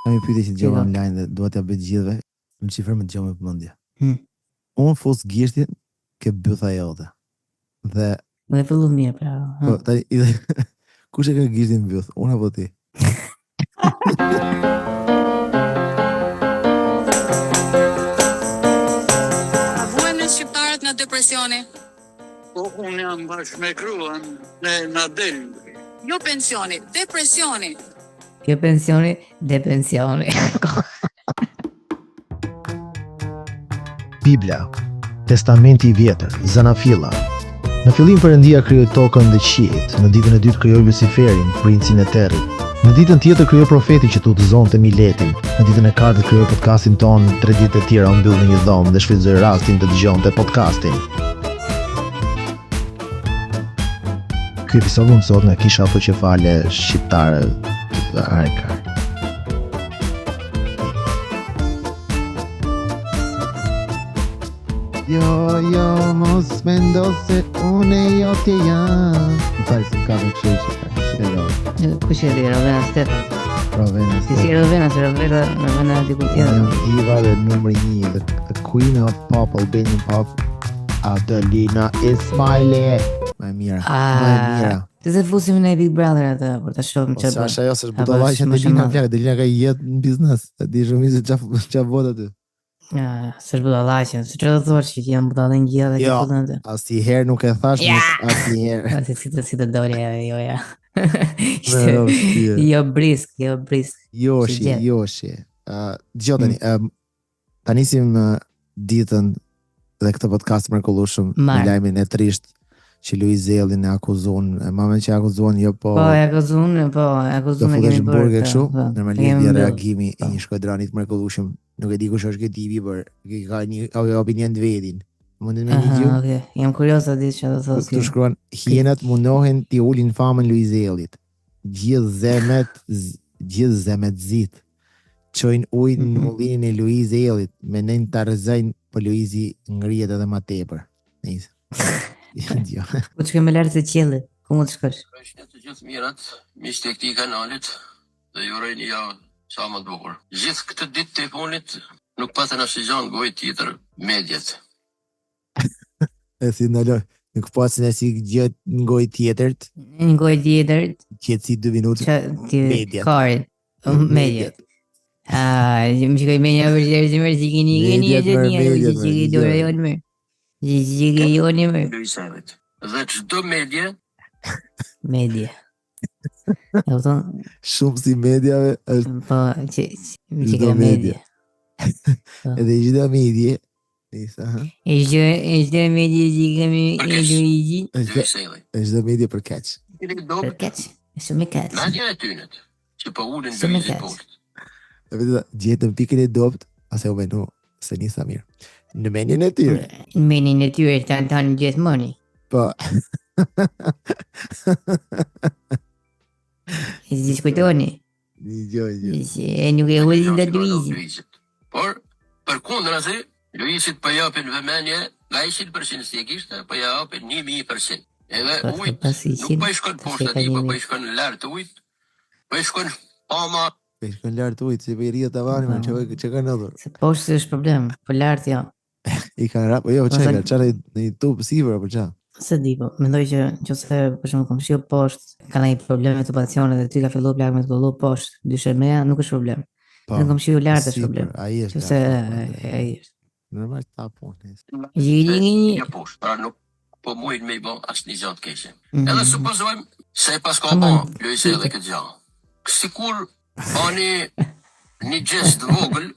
Kam një pyetje që dëgjova online dhe dua t'ia bëj të gjithëve, në çifër më dëgjoj me vëmendje. Unë fus gishtin ke bytha jote. Dhe fillu mirë pra. Po, tani kush e ka gishtin mbyth? Unë apo ti? A vuajnë në shqiptarët në depresioni? Po, unë jam bashkë me gruan, na del. Jo pensioni, depresioni. Jo pensioni, depensioni. Bibla, Testamenti i Vjetër, Zanafilla. Në fillim Perëndia krijoi tokën dhe qiejt. Në ditën e dytë krijoi Luciferin, princin e territ. Në ditën tjetër krijoi profetin që udhëzonte Miletin. Në ditën e katërt krijoi podcastin ton. 3 ditë e tjera u mbyll në një dhomë dhe shfrytëzoi rastin të dëgjonte podcastin. Ky episod më sot nga kisha autoqefale shqiptare të Arka. Jo, mos mendo se unë jo ti jam. Më falë se ka të kështu si të gërë. Kush e di, Rovena Stefan. Rovena Si Rovena diku tjetër. Iva dhe numri 1, the queen of pop, Albanian pop, Adelina Ismaili. Më e mira. Të se fusim në Big Brother atë, për të shohim çfarë. Sa është ajo se budallaj që Adelina flakë, Adelina ka jetë në biznes. E di shumë se çfarë vot aty. Së budallaqen, se çfarë do thosh që janë budallën gjithë dhe Jo, këtu ndër. asnjëherë nuk e thash, asnjëherë. Si të dori ajo ja. Ishte Jo brisk. Joshi. Dgjoj tani, ta nisim ditën dhe këtë podcast mrekullueshëm me lajmin e trisht që Luizelli e akuzon, mamën që akuzon, jo po. Po, e akuzon e kemi bërë kështu. Normalisht reagimi i një shkodranit mrekullueshëm. Nuk e di kush është ky tipi, por ka një opinion të vetin. Mundet me një gjë? Okay. Jam kurioz të di çfarë do thotë. Tu shkruan, hienat mundohen t'i ulin famën Luizellit. Gjithë zemet zit. Çojnë ujë në mullinin e Luizellit, mendojnë ta rrezojnë, po Luizi ngrihet edhe më tepër. Nice. Jo. Po çka më lart se qielli, ku mund të shkosh? Përshëndet të gjithë mirat, miqtë e këtij kanalit dhe ju uroj një javë sa më të bukur. Gjithë këtë ditë të punit nuk patën asnjë gjë gojë tjetër mediat. E si ndalo, nuk patën asnjë gjë gojë tjetër. Një gojë tjetër. Qetësi 2 minuta. Mediat. Karin. Mediat. Më shikoj me një vërtet që keni Dhe çdo media. Shumë si mediave është. Po, që ka media. Edhe çdo media. Nisa, ha. Çdo media që kemi Luigi. Çdo media për kaç. Për kaç. Shumë kaç. Media e tynet, që po ulin Luigi poshtë. Edhe gjetëm pikën e dopt, ase u venu se nisa mirë. Në menin e tyre. Në menin e tyre tanë gjithmonë. Po. E diskutoni. Jo. E nuk e hullin dhe Luizit. Por, për kundër asaj, Luizit po japin vëmendje nga 100% si e kishte, po ja japin 1000%. Edhe ujt nuk po i shkon poshtë atij, po i shkon lart ujt, po i shkon pama. Po i shkon lart ujt, si po i rrihet tavani, më çka kanë ndodhur. Se poshtë është problem, po lart jo. I kanë rap, jo, çfarë në YouTube sipër apo çfarë? Se di, po, mendoj që nëse për shembull komshiu poshtë ka ndonjë probleme të pacientit dhe ty ka filluar plagë me të gollu poshtë, dyshim me nuk është problem. Në komshiu lart është problem. Ai është. Se ai është. Normal ta punë. Jeni poshtë, pra nuk po mujnë me i bë asnjë gjë të keqe. Edhe supozojmë se pas ka bë Luizi edhe këtë gjë. Sikur bani një gest vogël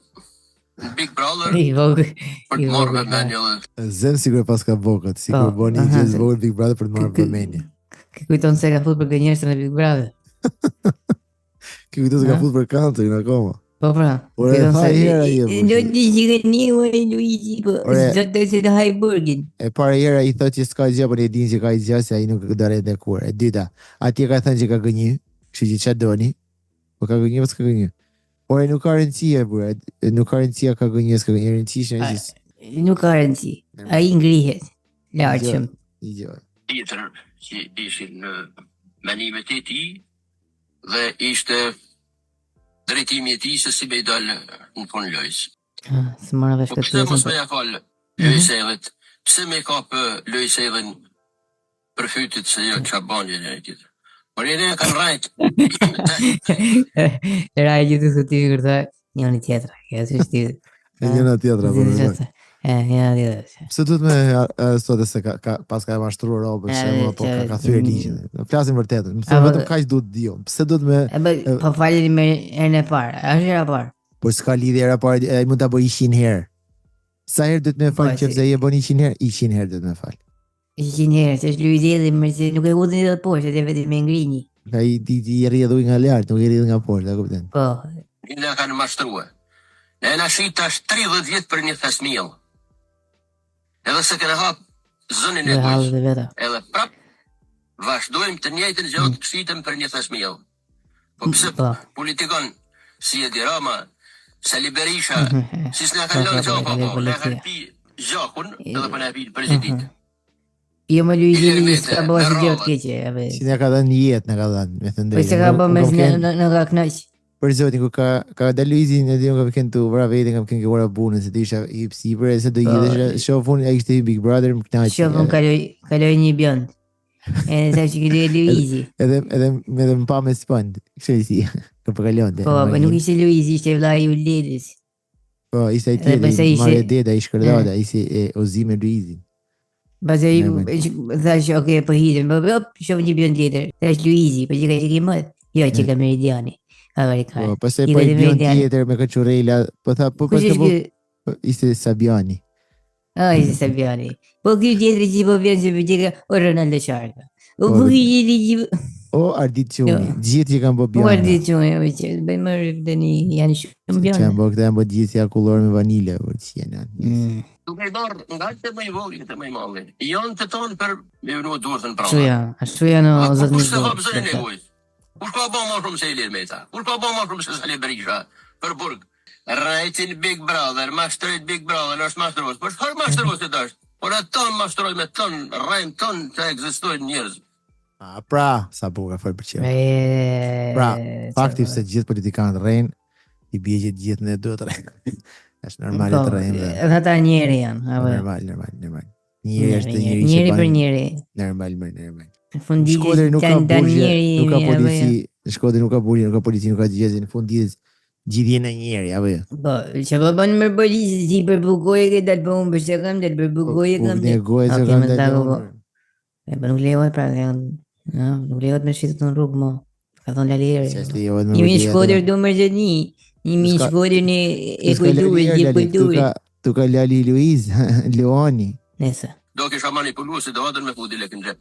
në Big Brother, për të marrë vëmendje dhe... Zem sikur pas ka bokët, sikur boni një gest vogël Big Brother për të marrë vëmendje. Kujton se ka fut për gënjeshtër në Big Brother. Kujton se ka fut për country akoma. Po pra. Kujton se... Do të gjeni Luigi, po do të se të haj burgin. E para hera i thotë që s'ka gjë, por e din që ka gjë se ai nuk do rreth e kur. E dyta, atje ka thënë që ka gënjy, kështu që çfarë doni? Po ka gënjy, s'ka gënjy. Por nuk ka rëndësia, burë. Nuk ka rëndësia ka gënjes, ka gënjes rëndësishme gjithë. Nuk ka rëndësi. Ai ngrihet. Lartshëm. Tjetër që ishin në menimet e tij dhe ishte drejtimi i tij se si be i dalë në punë lojës. Se marrë vesh Po këtë pse mos pjesën. me ja fal lojësellit? Pse me kap lojësellin për fytyt se jo ç'a bën njëri tjetër? Por ne kanë rajt. Era gjithë të ti kërta njëri tjetër. Kjo është ti. Njëna tjetra, po. Njëna tjetër. Pse duhet me sot se pas ka mashtruar robën se apo ka thyer ligjin. Flasim vërtetën. Më thonë vetëm kaq duhet diu. Pse duhet me Po faleni me herën e parë. Është era e parë. po s'ka lidhje era parë, ai mund ta bëj 100 herë. Sa herë duhet me fal nëse ai e bën 100 herë, 100 herë duhet me fal. 100 herë, se është Luizi dhe mëse nuk e udhën dot poshtë, edhe vetëm me ngrinji. Ai i rrjedh nga lart, nuk i rrjedh nga poshtë, e kupton? Po. Ne kanë mashtruar. Ne na shit tash 30 vjet për një thasmill. Edhe se kena hap zonën e gojës. Edhe prap vazhdojmë të njëjtën gjë të shitem për një thasmill. Po pse politikon si Edi Rama, Sali Berisha, si s'na kanë lënë gjakun, po ne kanë pi gjakun, edhe po na pi president. Jo më Luizi ka bërë gjë të keqe, apo. Si ne ka dhënë jetë, na ka dhënë, me thënë drejtë. Po se ka bërë mes në ka kënaq. Për zotin ku ka dalë Luizi, ne diun ka kënë tu vra vetin, ka kënë që ora bunën se ti isha i sipër, se do jesh shofun ai ishte Big Brother më kënaq. Shofun kaloi një bjond. Edhe sa që kërë Luizi. Edhe më pa me spand. Kështu si. Ka përkalonte. Po, nuk ishte Luizi, ishte vllai i Uledis. Po, ishte ai tjetri, Mare Deda, i shkërdata, ishte Ozime Luizi. Bazë thash, okay, po hidhen, po shoh një bjond tjetër. Thash Luizi, po që ka që më. Jo, që ka Meridiani. Po, pastaj po i bjond tjetër me Kaçurela, po tha po ishte Sabiani. Ishte Sabiani. Po ky tjetri që po vjen se vjen o Ronaldo Sharka. O buji o Ardit Çuni, gjithë që kanë bë bjond. O Ardit Çuni, bëj më tani janë shumë bjond. Çan bë këta bë gjithë akullor me vanile, po çjena. Nuk e dorë nga të më i vogël të më i madh. Janë të tonë për me vënë dorën pra. Ashtu janë o zotëni. Kush ka bëzën e negojës? Kush ka bën më shumë se Ilir Meta? Kush ka bën më shumë se Sali Berisha për burg? Rajtin Big Brother, mashtrit Big Brother, është mashtrues. Po çfarë mashtrues të dash? Por ato mashtrues me ton, rajm ton të ekzistojnë njerëz. Pra, sa buka fol për çfarë. Pra, fakti se gjithë politikanët rrenë, i bie që gjithë ne duhet të rrenë. Është normale të rrenë. Edhe ata njerë janë, apo. Normal. Njëri është njëri. Njëri për njëri. Normal. Shkodër nuk ka burgje, nuk ka polici, Shkodër nuk ka burgje, nuk ka polici, nuk ka gjëzë, në fund ditës gjithë jenë njëri, apo jo. Po, që po bën me polici, si për bugoje ke dalë për unë për se kam, dalë për bugoje kam. Po, goje se kam dalë unë. Po nuk lejohet pra, nuk lejohet me shqitë të në rrugë, mo. Ka thonë lalere. Imi Shkodër do mërzëni, imi Shkodër në e kulturë. Tu ka lali Luiz, Leoni. Nese. Do kisha manipulu se do adën me fudi lekën gjep.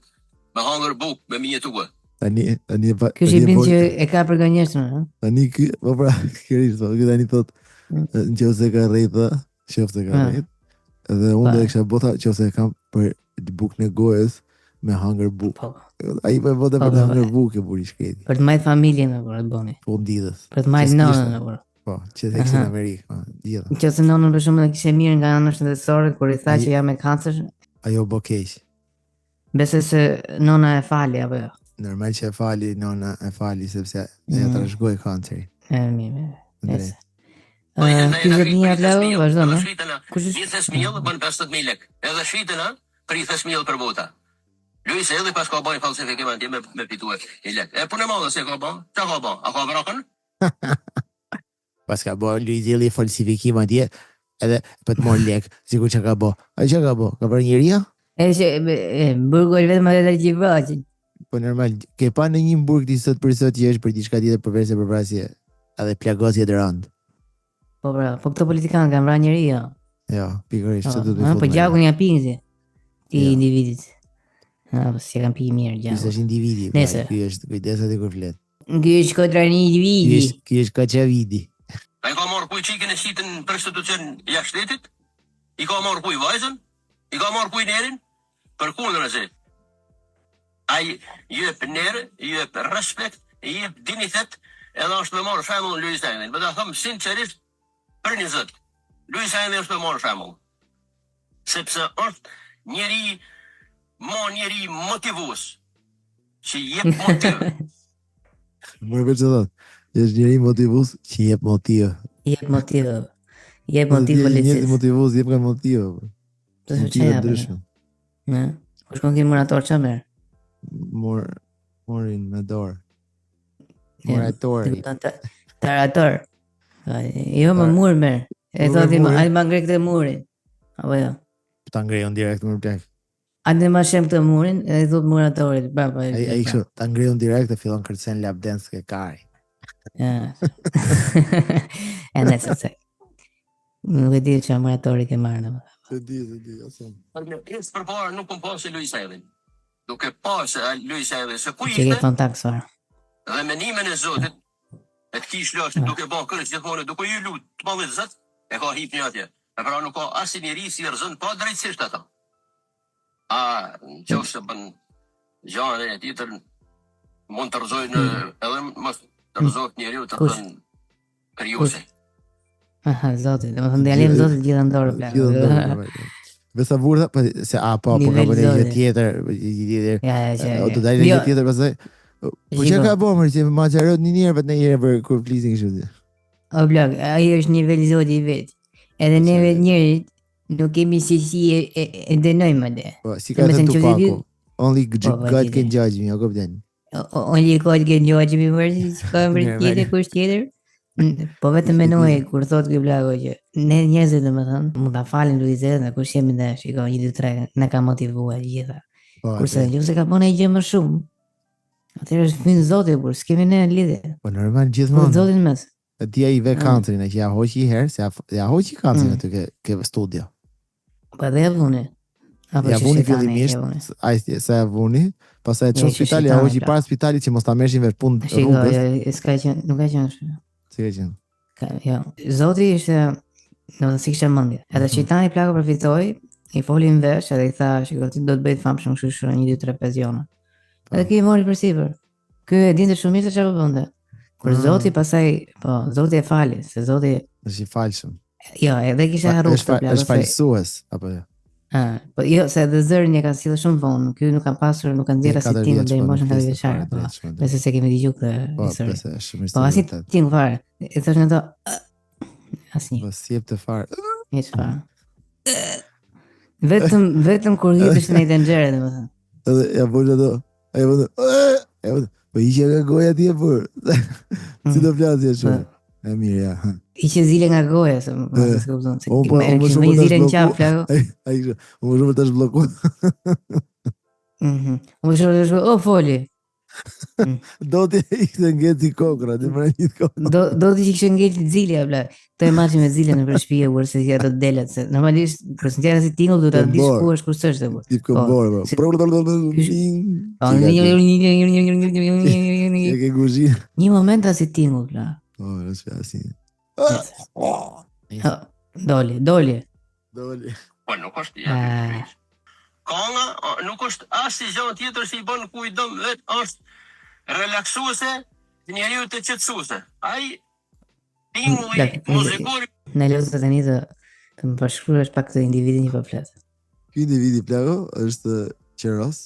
Me hangër buk, me mjetua. Tani Ky është i bindë që e ka për gënjeshtën, ha? Tani ky, po pra, kërrisht, po, ky tani thot, nëse ka rrejtë, qoftë ka rrejtë, edhe unë do kisha bota qoftë kam për buk në gojës me hangër buk. Ai po vote për hangër buk e buri shketi. Për të majtë familjen e për të boni. Po ditës. Për të majtë nënën e për. Po, që të eksin Amerikë, gjitha. Që se nënën për shumë dhe kishe mirë nga anë shëndetësore, kur i tha që jam me kancer. Ajo bo keq. Bese se nëna e fali, apo jo? Normal që e fali, nëna e fali, sepse e të rëshgoj kanceri. Mirë. Ky zëtënia Vlau, vazhdo, no? Një thesmijel bën 50.000 lek. Edhe shitëna për i thesmijel për vota. Luis edhe pas ka bën falsifikim antje me fituar i lek. E punë madhe se ka bën. Çka ka bën? A ka vrakën? Pas ka bën Luis edhe falsifikim antje, edhe për të marrë lek, sikur që ka bën. A çka ka bën? Ka bërë njëria? Burgoj vetëm atë që vraqin. Po normal, ke pa në një burg ti sot për sot që është për diçka tjetër përveç se për vrasje, edhe plagosje të rënd. Po pra, po këto politikanë kanë vrarë njëri, jo. Jo, pikërisht, çdo të thotë. Po gjakun ja pinë ti. Ti individit. Po si kanë pi mirë gjakun. Ky është individi, ky është kujdesa ti kur flet. Ky është kontra një individi. Ky është kaçavidi. Ai ka marrë puj çikën e shitën prostitucion jashtë shtetit. I ka marrë puj vajzën. I ka marrë puj nerin. Përkundër asaj. Ai jep nerë, jep respekt, jep dinitet, edhe është me marrë shembull Luis Einin. Po ta them sinqerisht për një zot. Luis Einin është me marrë shembull. Sepse është njeri motivues. Që jep motiv. Më vjen të thotë. Është njëri motivus që jep motiv. Jep motiv. Jep motiv policisë. Njëri motivus jep ka motiv. Të shqeja për. Ne? Kush kon ki murator që merë? Morin me dorë. Muratori. Tarator. Jo më murë merë. E thoti ma, ajë ma ngre këtë murin. Apo jo? Ta ngrejon direkt më plak. Ajë ma shem këtë murin, e i thot muratorit. Ai kështu, ta ngrejon direkt e fillon kërcen lap dance ke kari. Ja. E nëse. Nuk e di që muratori ke marrë në më. Se di, asem. Is përpara nuk kom pasë Luis Edhin. Duke pasë Luis Edhin se ku Që ke ishte thonë taksor. dhe menimin e Zotit e këtij shlashit duke bën kërës gjithmonë duke ju lut të mallit Zot e ka hip një atje. E pra nuk ka asnjë njerëz si rëzon pa drejtësisht ata. Nëse bën gjëra e tjetër mund të rrezojnë edhe mos të rrezojnë njeriu të thënë krijuesi. Aha, Zoti, do të thënë djalim Zotit gjithë ndorë plak. Besa burda, se po ka bënë një tjetër, o do dalë një tjetër pastaj. Po që ka bërë mërë që ma qarot një njerë për në njerë për kur flisin kështu. O blog, ajo është nivel Zoti i vetë. Edhe neve njerit nuk kemi si e dënojmë dhe. Po, si ka thënë Tupaku, only God can judge me, o këpëten. Only God can judge me, mërë që ka mërë tjetër, kush tjetër. Po vetëm menoj, kur thot kjo blago që ne njerëzit dhe më thënë, mund ta falin Luizet dhe kush jemi dhe, shiko, 1, 2, 3, ne ka motivuar gjitha. Kurse ju se ka bënë e gjë më shumë. Atëherë është fynë Zotit, por s'kemi ne lidhje. Po normal gjithmonë. Zotin mes. E dia i ve countrin, që ja hoqi i herë, se ja hoqi countrin aty ke studio. Po dhe ja vuni. Ja vuni fillimisht, sa ja vuni, pastaj çon spitali, ja hoqi para spitalit që mos ta merrshin vetë punë rrugës. S'ka qenë, nuk ka qenë. Si ka qenë? Jo, Zoti ishte, do të sikishe mendje. Edhe shejtani plako përfitoi, i foli në vesh edhe i tha, shiko, ti do të bëj famshëm kështu 1, 2, 3 pensione. Edhe ki i mori për sipër. Ky e dinte shumë mirë se çfarë bënte. Kur Zoti pastaj, po, Zoti e fali, se Zoti është i falshëm. Jo, edhe kishte harruar të plagë. Është falsues apo jo? Po jo, se edhe zërin e ka sjellë shumë vonë. Ky nuk ka pasur, nuk ka nxjerrë as tim deri moshën 4 vjeçare. Nëse se kemi dëgjuar këtë histori. Po as tim fare. E thosh në to asnjë. Po si jep të fare. Hiç fare. Vetëm kur hitesh në Denxhere, domethënë. Edhe ja bëj ato. Po i që nga goja ti e për. Si do flasje shumë. E mirë, ja. I që zile nga goja, se më se s'kupton. Më zile në qafë, flako. Më shumë të është bloku. Më shumë të është, foli. Do t'i ishte ngejt si kokra, t'i mëra një kokra. Do t'i ishte ngejt zilja, bla. Të e marqim e zilja në për shpije, kur se si ato delet, se normalisht, kërë së tjera si tingull, du t'a disë ku është kur së është. Tip këmborë, një moment a si tingull, bla. Në shpe asin. Doli. Po nuk është jetë. Kanga nuk është asnjë gjë tjetër si i bën kujdom, vetë është relaksuese, njeriu të qetësuese. Ai tingulli muzikor. Në lozë të një të më përshkruash pak të individin një përflet. Ky individi plako është qeros,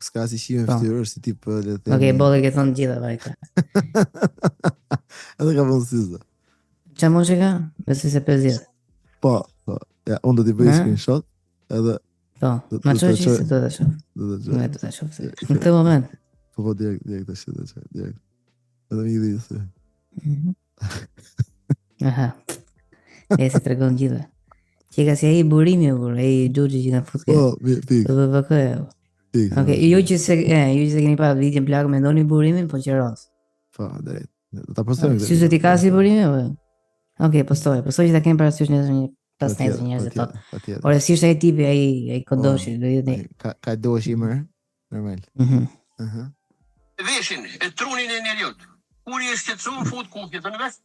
s'ka si shime fytyrë, është tip le të themi. Okej, bolle ke thonë gjitha vajta. Edhe ka vënë syze. Qa moshe ka? Besi se 50. Po. Ja, unë do t'i bëj screenshot, edhe po, ma qoj që se do të shof. Në do të shof. Në këtë moment. Po, direkt të shof. Direkt. Edhe mi dhjë se. Aha. E se të regon gjitha. Që ka si aji burimi, aji gjurgji që nga futke. Po, pik. Të bëkëja. Ok, ju që se keni pa vidjen plakë me ndoni burimin, po që ros. Po, direkt. Ta postojmë. Si se ti ka si burimi, ok, postoj që ta kemë parasysh një pas nesër njerëz të thotë. Ore si është ai tipi, ai kodoshi, do jetë. Ka doshi më normal. Veshin e trunin e njeriut. Kur i është qetësuar fut kufjet në ves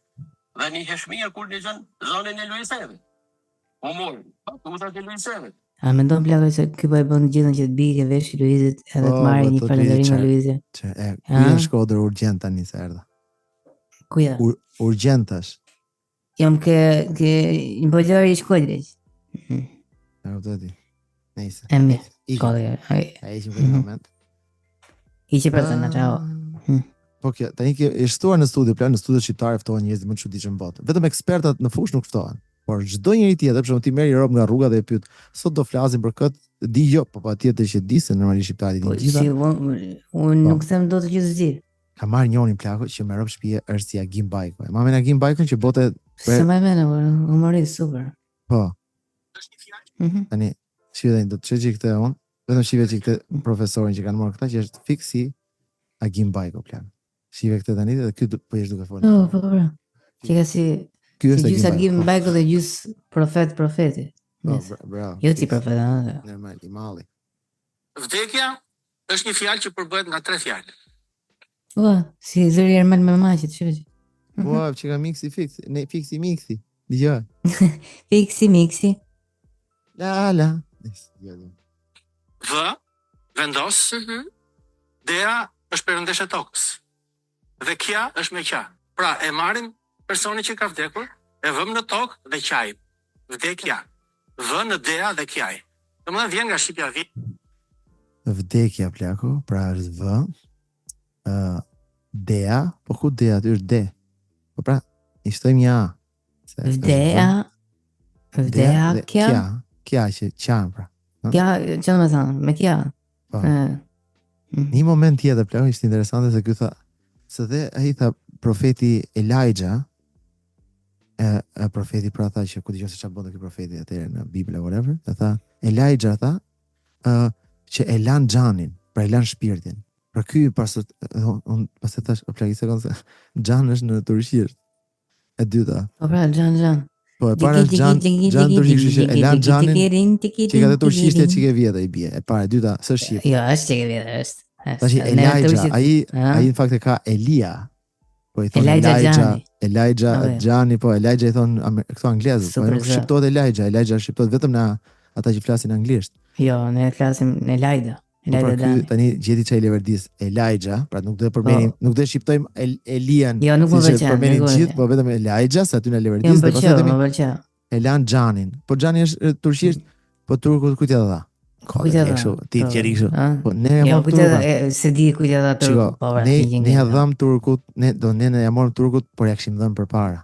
dhe një heshmir kur një zonën e Luizeve. Po mori, patutat e Luizeve. A mendon plagë se ky po e bën gjithën që të bie veshi Luizit edhe të marrë një falënderim nga Luizi. Ku janë Shkodër urgjent tani se erdha. Ku ja? Urgjentash. Jam ke një bëllori i Shkodrës. Në rëpëtati. Nejse. E mirë. Shkodrë. A ishim për një moment. Iqe për të në qao. Po kjo, tani kjo e shtuar në studio, plan në studio shqiptare ftohen njerëz më të çuditshëm në botë. Vetëm ekspertat në fushë nuk ftohen. Por çdo njeri tjetër, për shembull ti merr një rob nga rruga dhe e pyet, sot do flasim për këtë, di jo, po patjetër që di se normalisht shqiptarit Po din gjitha. si unë nuk them dot të gjithë zgjidh. Ka marrë njërin plako që me rob shtëpie është si Agim Bajko. E mamen Agim Bajko që bote Se më mëna, humorist super. po, Mhm. tani shihej do të çeji këtë unë, vetëm shihej që këtë profesorin që kanë marrë këta që është fiksi si Agim Bajko plan. Shihej këtë tani dhe ky po jesh duke folur. Po. Që ka si Ky është gjys Agim Agim Bajko. Bajko dhe gjys profeti. Po, Yes. bravo. Jo ti profet, ëh. Normal, i malli. Vdekja është një fjalë që përbëhet nga 3 fjalë. Si zëri Ermal me maqit, shëgjë. Ua, që ka miksi fiksi, ne fiksi miksi. Dgjoj. Fiksi, miksi. La. V, vendos, dea është perëndesh e tokës. Dhe kja është me qa. Pra, e marrim personin që ka vdekur, e vëm në tokë dhe qajim. Vdekja. V në dea dhe kjaj. Domethënë vjen nga shqipja vi. Vdekja plako, pra është v. Dea, po ku dea aty është de. Po pra, i shtojmë një a. Se është Vdea, dhe kja. Kja që qanë pra. Kja, që në me thanë, me kja. Po. Një moment tjetër plako ishte interesante se ky tha, se dhe ai tha profeti Elijah, profeti pra tha që ku dëgjon se çfarë bën ky profeti atëherë në Bibël whatever, e tha Elijah tha që e lan xhanin, pra e lan shpirtin. Pra ky pas e thash o plagë sekond se xhan është në turqisht. E dyta. Po pra, xhan. Po e para është xhan turqisht që e lan xhanin. Që ka të turqishtja që ke vjetë i bie. E para, e dyta, s'është shqip. Jo, është që ke vjetë, është. Tash Elijah, ai në fakt e ka Elia. Po i thon Elijah Xhani, po Elijah i thon këto anglezët, po nuk shqiptohet Elijah shqiptohet vetëm në ata që flasin anglisht. Jo, ne flasim në Elijah. Tani gjeti çaj leverdis Elijah, pra nuk do të përmenim, nuk do të shqiptojmë Elian. Jo, nuk më pëlqen. Përmenim gjithë, po vetëm Elijah, sa aty në leverdis dhe pastaj më pëlqen. Elan Xhanin. Po Xhani është turqisht, po turkut kujt ja dha? Kujt ja dha? Ti gjeri kështu. Po ne ja morëm se di kujt ja dha turkut, po ne ja dham turkut, ne ja morëm turkut, por ja kishim dhënë përpara.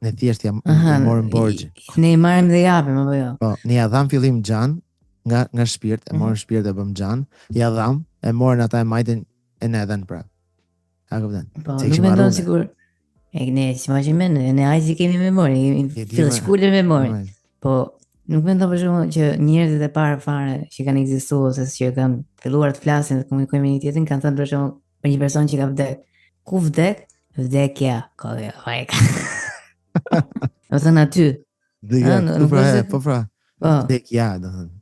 Ne thjesht ja morëm borxhin. Ne i marrim dhe japim apo jo? Po, ne ja dham fillim Xhan nga shpirt, e morën shpirt e bëm Xhan, ja dham, e morën ata e majtën e ne dhën pra. A kupton? Po, nuk mendon sigur. Ne imagjinojmë, ne ai si kemi memori, fillë shkurtër memori. Po, nuk mendon për shkakun që njerëzit e parë fare që kanë ekzistuar ose që kanë filluar të flasin dhe komunikojnë me një tjetrin kanë thënë për shkakun për një person që ka vdek. Ku vdek? Vdekja. Do thënë aty. Po pra. Vdekja, do thënë.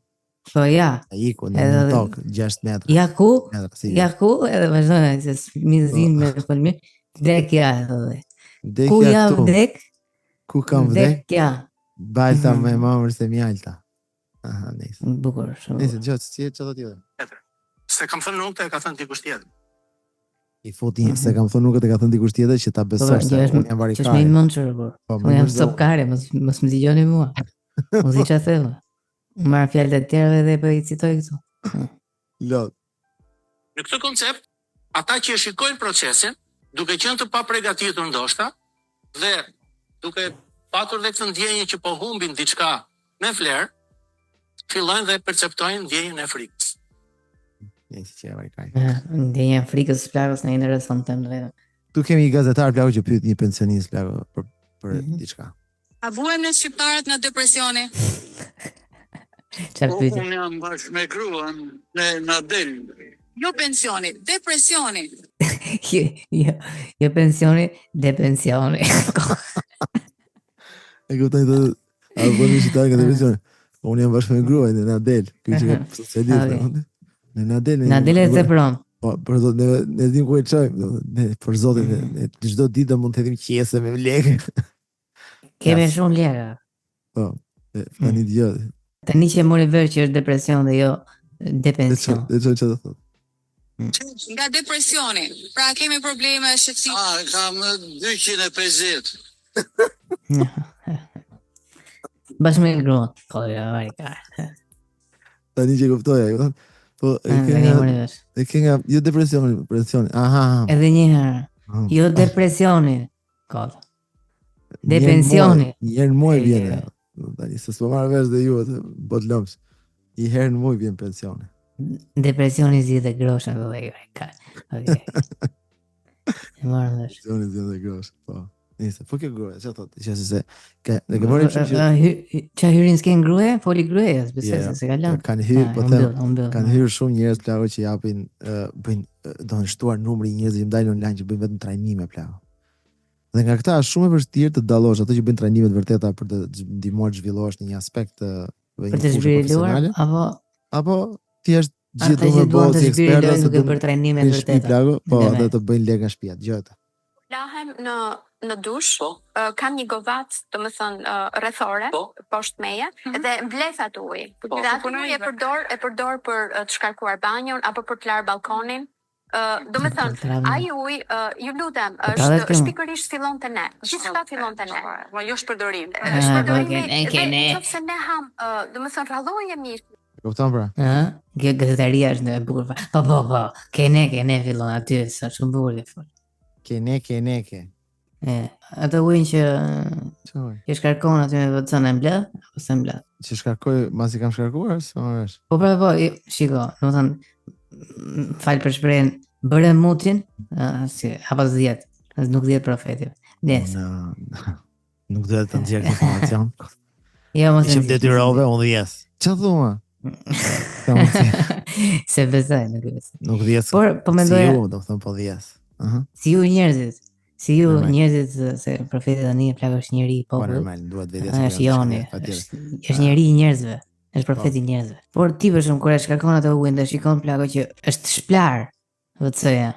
Po ja. Ai ku në tokë 6 metra. Ja ku? Ja ku? Edhe vazhdon se mizin me folmi. Vdekja edhe. Ku ja vdek? Ku kam vdek? Vdekja. Balta me mamër se mjalta. Aha, nice. Bukur shumë. Nice, gjatë, si çfarë tjetër? Se kam thënë nuk të e ka thënë dikush tjetër. I futi se kam thënë nuk të ka thënë dikush tjetër që ta besosh se unë jam varikare. Ç'është më i mençur apo? Unë jam stopkare, mos më dëgjoni mua. Mos i çfarë thënë. Unë marr fjalët e tjerëve dhe po i citoj këtu. Lot. Në këtë koncept, ata që shikojnë procesin, duke qenë të papregatitur ndoshta dhe duke patur dhe këtë ndjenjë që po humbin diçka me flerë, fillojnë dhe perceptojnë ndjenjën e frikës. Nëse që e varikaj. Ndjenja e frikës plagës në intereson tem vetëm. Tu kemi një gazetar plagë që pyet një pensionist plagë për diçka. A vuajmë në shqiptarët në depresioni? Unë jam bashkë me gruan në del. Jo pensioni, depresioni. Jo pensioni, depensioni. E kuptoj të a bëni shqiptar nga depresioni. Unë jam bashkë me gruan në del. Ky që socialistë. Në Nadel e zepron. Po, për zotin, ne dim ku e çojmë, për zotin, çdo ditë do mund të hedhim qese me lekë. Kemi shumë lekë. Po, tani dëgjoj. Tani që e mori vesh që është depresion dhe jo depension. Dhe çfarë do thotë? Nga depresioni. Pra kemi probleme shqetësimi. Kam 250. Bashkë me gruan. Po, ja, varika. Tani që kuptoja, kupton? Po, e ke nga jo depresioni. Aha. Edhe një herë. Jo depresioni. Kota. Depensioni. Një herë në muaj vjen. Tani se s'po marr vesh dhe ju atë bot lëmsh. Një herë në muaj vjen pensioni. Depresioni zgjidhe grosha vëllai. Okej. E marrë vesh. Pensioni zgjidhe grosh, po. Nice. Po kjo gruaja, çfarë thotë? Që se ne kemi që Qa hyrin s'ken gruje? Foli grueja, besoj se ka lënë. kanë hyrë, po them, kanë hyrë shumë njerëz plagë që japin bëjnë do të shtuar numri i njerëzve që ndajnë online që bëjnë vetëm trajnime plagë. Dhe nga këta është shumë e vështirë të dallosh ato që bëjnë trajnime të vërteta për të ndihmuar të zhvillosh në një aspekt të për të zhvilluar apo thjesht gjithë do të bëhet si ekspert ose të bëj trajnime të vërteta. Plagë, po dhe të bëjnë lekë nga shtëpia, dëgjoj. Lahem në dush, kam një govat, do më thënë, rrethore, poshtë meje, dhe mblethat ujë. Dhe atë ujë e përdor për të shkarkuar banjon, apo për të larë balkonin. Do më thënë, ai ujë, ju lutem, është pikërisht fillon të ne. Gjithçka fillon të ne. Ma jo shpërdorim. Shpërdorimi, nëse ne ham, do më thënë, rrallohemi. Kupton pra? Gazetaria është e bukur. Po. Kene fillon aty, sa shumë bukur. Kene. Atë ujin që shkarkon aty me vëcën e mbledh, apo se mbledh? Që shkarkoj, mas I kam shkarkuar, së më vesh? Po, shiko, në më thënë, falë për shprehen, bëre mutrin, apo 10, nuk 10 profetiv. Nuk dhe të nxjerë informacion. Jo, mos e Ishim detyrove, unë 10. Që thua? Se besoj, nuk e besoj. Nuk 10, po mendoja, si ju, do thëmë po 10. Si ju njerëzit, se profeti tani e plagë është njeri i popullit. Po normal, duhet vetja është joni, është njeri I njerëzve, është profeti I njerëzve. Por ti për shumë kur e shkarkon atë ujin dhe shikon plagë që është shplar vëtsëja.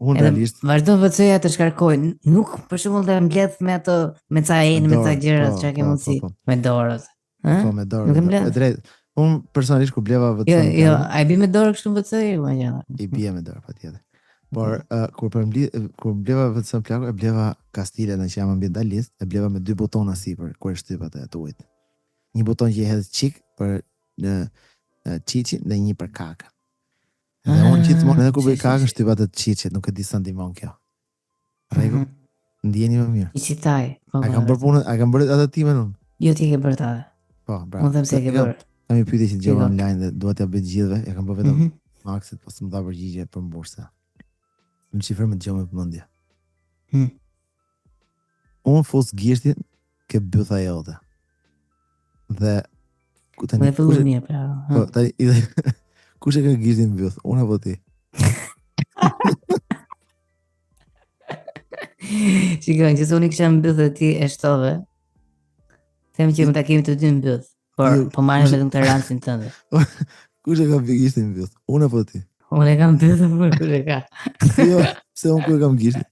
Unë realisht vazhdon vëtsëja të shkarkoj, nuk për shembull të mbledh me ato me ca enë, me ca gjëra, çka ke mundsi me dorët. Po me dorë. E drejt. Unë personalisht kur bleva vëtsën. Jo, ai bie me dorë kështu vëtsëj, më gjalla. I bie me dorë patjetër. Por kur bleva vëtsën plagë, e bleva kastile në që jam ambientalist, e bleva me 2 butona sipër kur e shtyp atë të ujit. Një buton që i hedh çik për në çiçin dhe një për kakën. Dhe unë gjithmonë edhe kur bëj kakën shtyp atë çiçet, nuk e di sa ndihmon kjo. Rregull. Ndjeni më mirë. I citaj. A kam bërë punën, a kam bërë atë timen unë? Jo, ti ke bërë atë. Po, bravo. Unë them se ke bërë. Kam një pyetje që dëgjova online dhe dua t'ia bëj të gjithëve, e kam bërë vetëm Maxit, po s'm dha përgjigje për mbursa. Më qifër me të gjë me pëmëndja. Unë fos gishtin ke bytha jote. Dhe me fillu mirë, pra. Po, tani kush e ka gishtin byth? Unë apo ti? Shikoj, që se unë I kisha mbyth dhe ti e shtove. Them që më ta kemi të dy mbyth, po marrë vetëm të ransin tënde. Kush e ka gishtin byth? Unë apo ti? Unë e kam byth për kush e ka. Jo, pse unë ku e kam gishtin?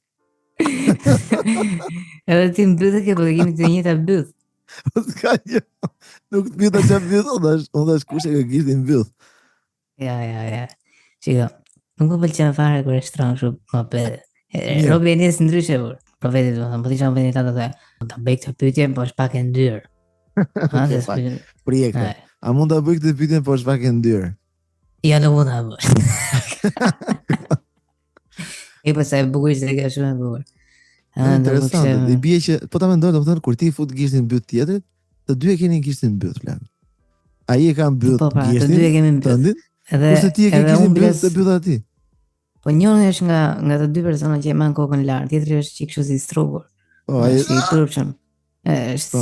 Edhe ti mbyth ke, po të kemi të njëjta byth. S'ka një, nuk të pyta që byth, unë dash kush e ka gishtin byth. Ja. Shiko, nuk më pëlqen fare kur e shtron shumë më pede. Robi e njësë ndryshe vërë. Profetit, po t'isha më venit atë dhe, ta bëj këtë pyetje, po është pak e ndyrë. Prije këtë. A mund ta bëj këtë pyetje, po është pak e ndyrë? Ja, nuk mund ta bëj. E po sa e bukur se ka shumë e bukur. Interesante. I bie që po ta mendoj, domethënë kur ti fut gishtin mbyt tjetrit, të dy e keni gishtin mbyt plan. Ai e ka mbyt gishtin. Të dy e kemi mbyt. Kurse ti e ke gishtin mbyt të byt aty. Po njëri është nga të dy persona që e marrin kokën lart, tjetri është çik kështu si strugur. Po ai është I turpshëm. Është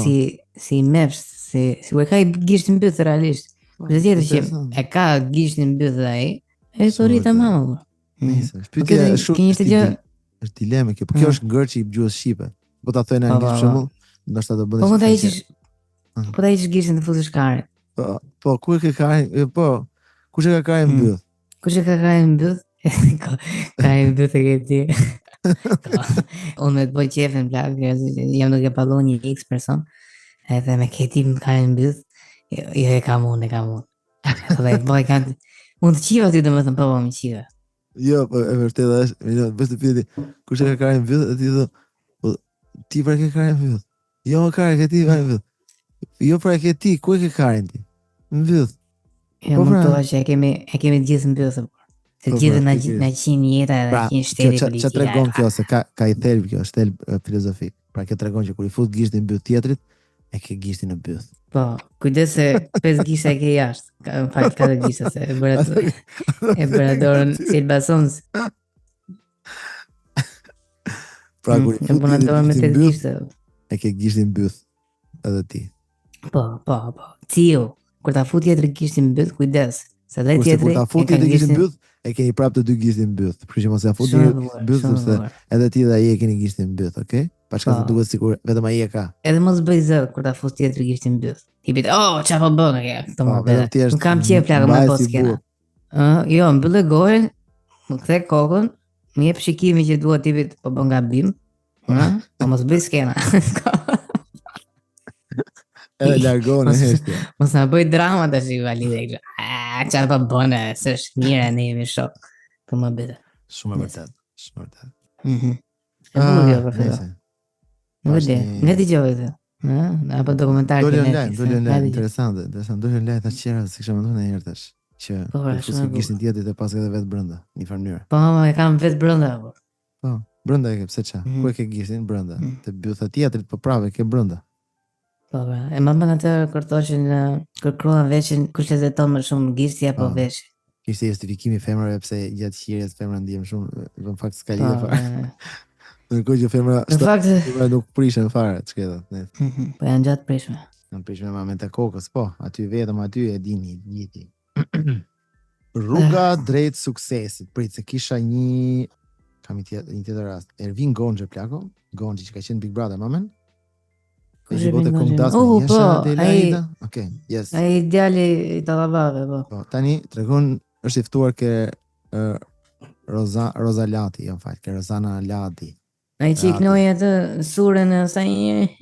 si mefsh, si u ka gishtin mbyt realisht. Kurse tjetri që e ka gishtin mbyt ai, e thori tamam. Nice. Pyetja është shumë është dilemë kjo, por kjo është ngërçi I gjuhës shqipe. Po ta thënë anglisht për shembull, ndoshta do bëhet. Po ta hiqësh gishtin të futësh karin. Po ku e ke karin? Po, kush e ka karin mbyt? Kush e ka karin mbyt? Karin mbyt e ke ti. Unë me të bëj qefën plak, jam duke pallu një X person, edhe me këti më karin mbyt, jo e kam unë. Dhe bëj kanë, unë të qiva ty domethënë po më qiva. Jo, po e vërtet është, bëj të pyeti, kush e ka karin mbyt? E ti thon, po ti pra ke karin mbyt. Jo, karin ke ti karin mbyt. Jo, pra ke ti, ku e ke karin ti? Mbyt. Jo, më thua që e kemi të gjithë mbyt. Se Po, gjithë pra, na pikërisht. na qinë jeta edhe Pra, qinë shteti që tregon kjo se ka i thelb kjo, është thelb filozofik. Pra kjo tregon që kur i fut gishtin në byth tjetrit, e ke gishtin në byth. Po, kujdes se 5 gishta e ke jashtë. Në fakt 4 gishta se e bëra dorën si Elbasons. Pra kur i E fut bëna dorën me gishtin 8 në byth, gishta. e ke gishtin në byth edhe ti. Po. Ciu, kur ta fut tjetër gishtin në byth, kujdes. Se dhe Kurse tjetri kur ta fut tjetër gishtin në byth, e keni prapë të dy gishtin në byth. Kështu që mos ja fut një byth sepse edhe ti dhe ai e keni gishtin në byth, okay? Pa shkak se duket sikur vetëm ai e ka. Edhe mos bëj zë kur ta fut tjetër gishtin në byth. Tipit, çfarë po bën kjo? Këto më vetëm ti bëj. është Nuk kam qejf plagë më mbaj pas si kena. burr. Jo, mbyllë gojën, më kthe kokën, më jep shikimin që dua tipit po bën gabim. Po mos bëj skena. Edhe largon e heshtja. Mos na bëj drama tash i valide. Çfarë po bën? S'është mirë, ne jemi shok. Po më bëj. Shumë e vërtet. Shumë e vërtet. E bukur profesor. Nëse. Nuk e di. Nga dëgjoj këtë. Apo dokumentar Dole ke online, dole online, interesante. Dole online tash qera se kisha menduar ndonjëherë tash që Po, pra, kur shumë e fusi gishtin tjetrit e pas edhe vetë brenda, në një farë mënyrë. Po, e kam vetë brenda apo. Po, brenda e ke, pse ç'a? Ku e ke gishtin brenda? Te bytha tjetrit, po prave ke brenda. Po, e më bën atë kërtoqen kërkruan veshin kush lezeton më shumë gishti apo veshi. Kishte justifikimi femrave pse gjatë qirjes femra ndihen shumë, në fakt s'ka lidhje fare. Ndërkohë që femra Në fakt nuk prishen fare, ç'ketat. Po janë gjatë prishme. Janë prishme me moment e kokës, po, aty vetëm aty e dini gjithi. Rruga drejt suksesit. Prit se kisha një tjetër rast. Ervin Gonxhe plako, Gonxhi që ka qenë Big Brother, mamen? Kush e Ervin Gonxhe? Po, ai. Okej, yes. Ai djali i Tallavave, po. Po, tani tregon është i ftuar ke Roza Lati, jo fal, ke Rozana Lati. Ai që i knoi atë surën e asaj.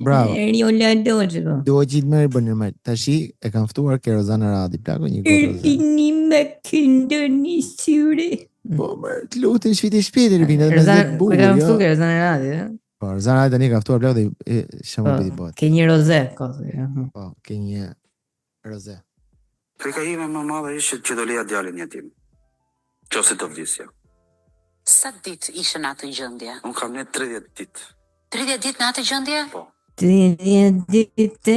Bravo. Eriola Doçi po. Doçi më bën normal. Tashi e kanë ftuar ke Rozana Radi, plako një gotë. Ervini me këndoni surë. Po, më të lutem shpiti shpejt Ervin, edhe me zë bukur. Po kam ftuar ke Rozana Radi, ëh. Po, Rozana Radi tani ka ftuar plako dhe shumë bëti bëhet. Ke një roze, kosi. Po, ke një roze. Frika ime më madhe ishte që do leja djalin një tim. Qose do vdisja. Sa ditë ishe në atë gjendje? Unë kam ne 30 ditë. 30 ditë në atë gjendje? Po. 30 ditë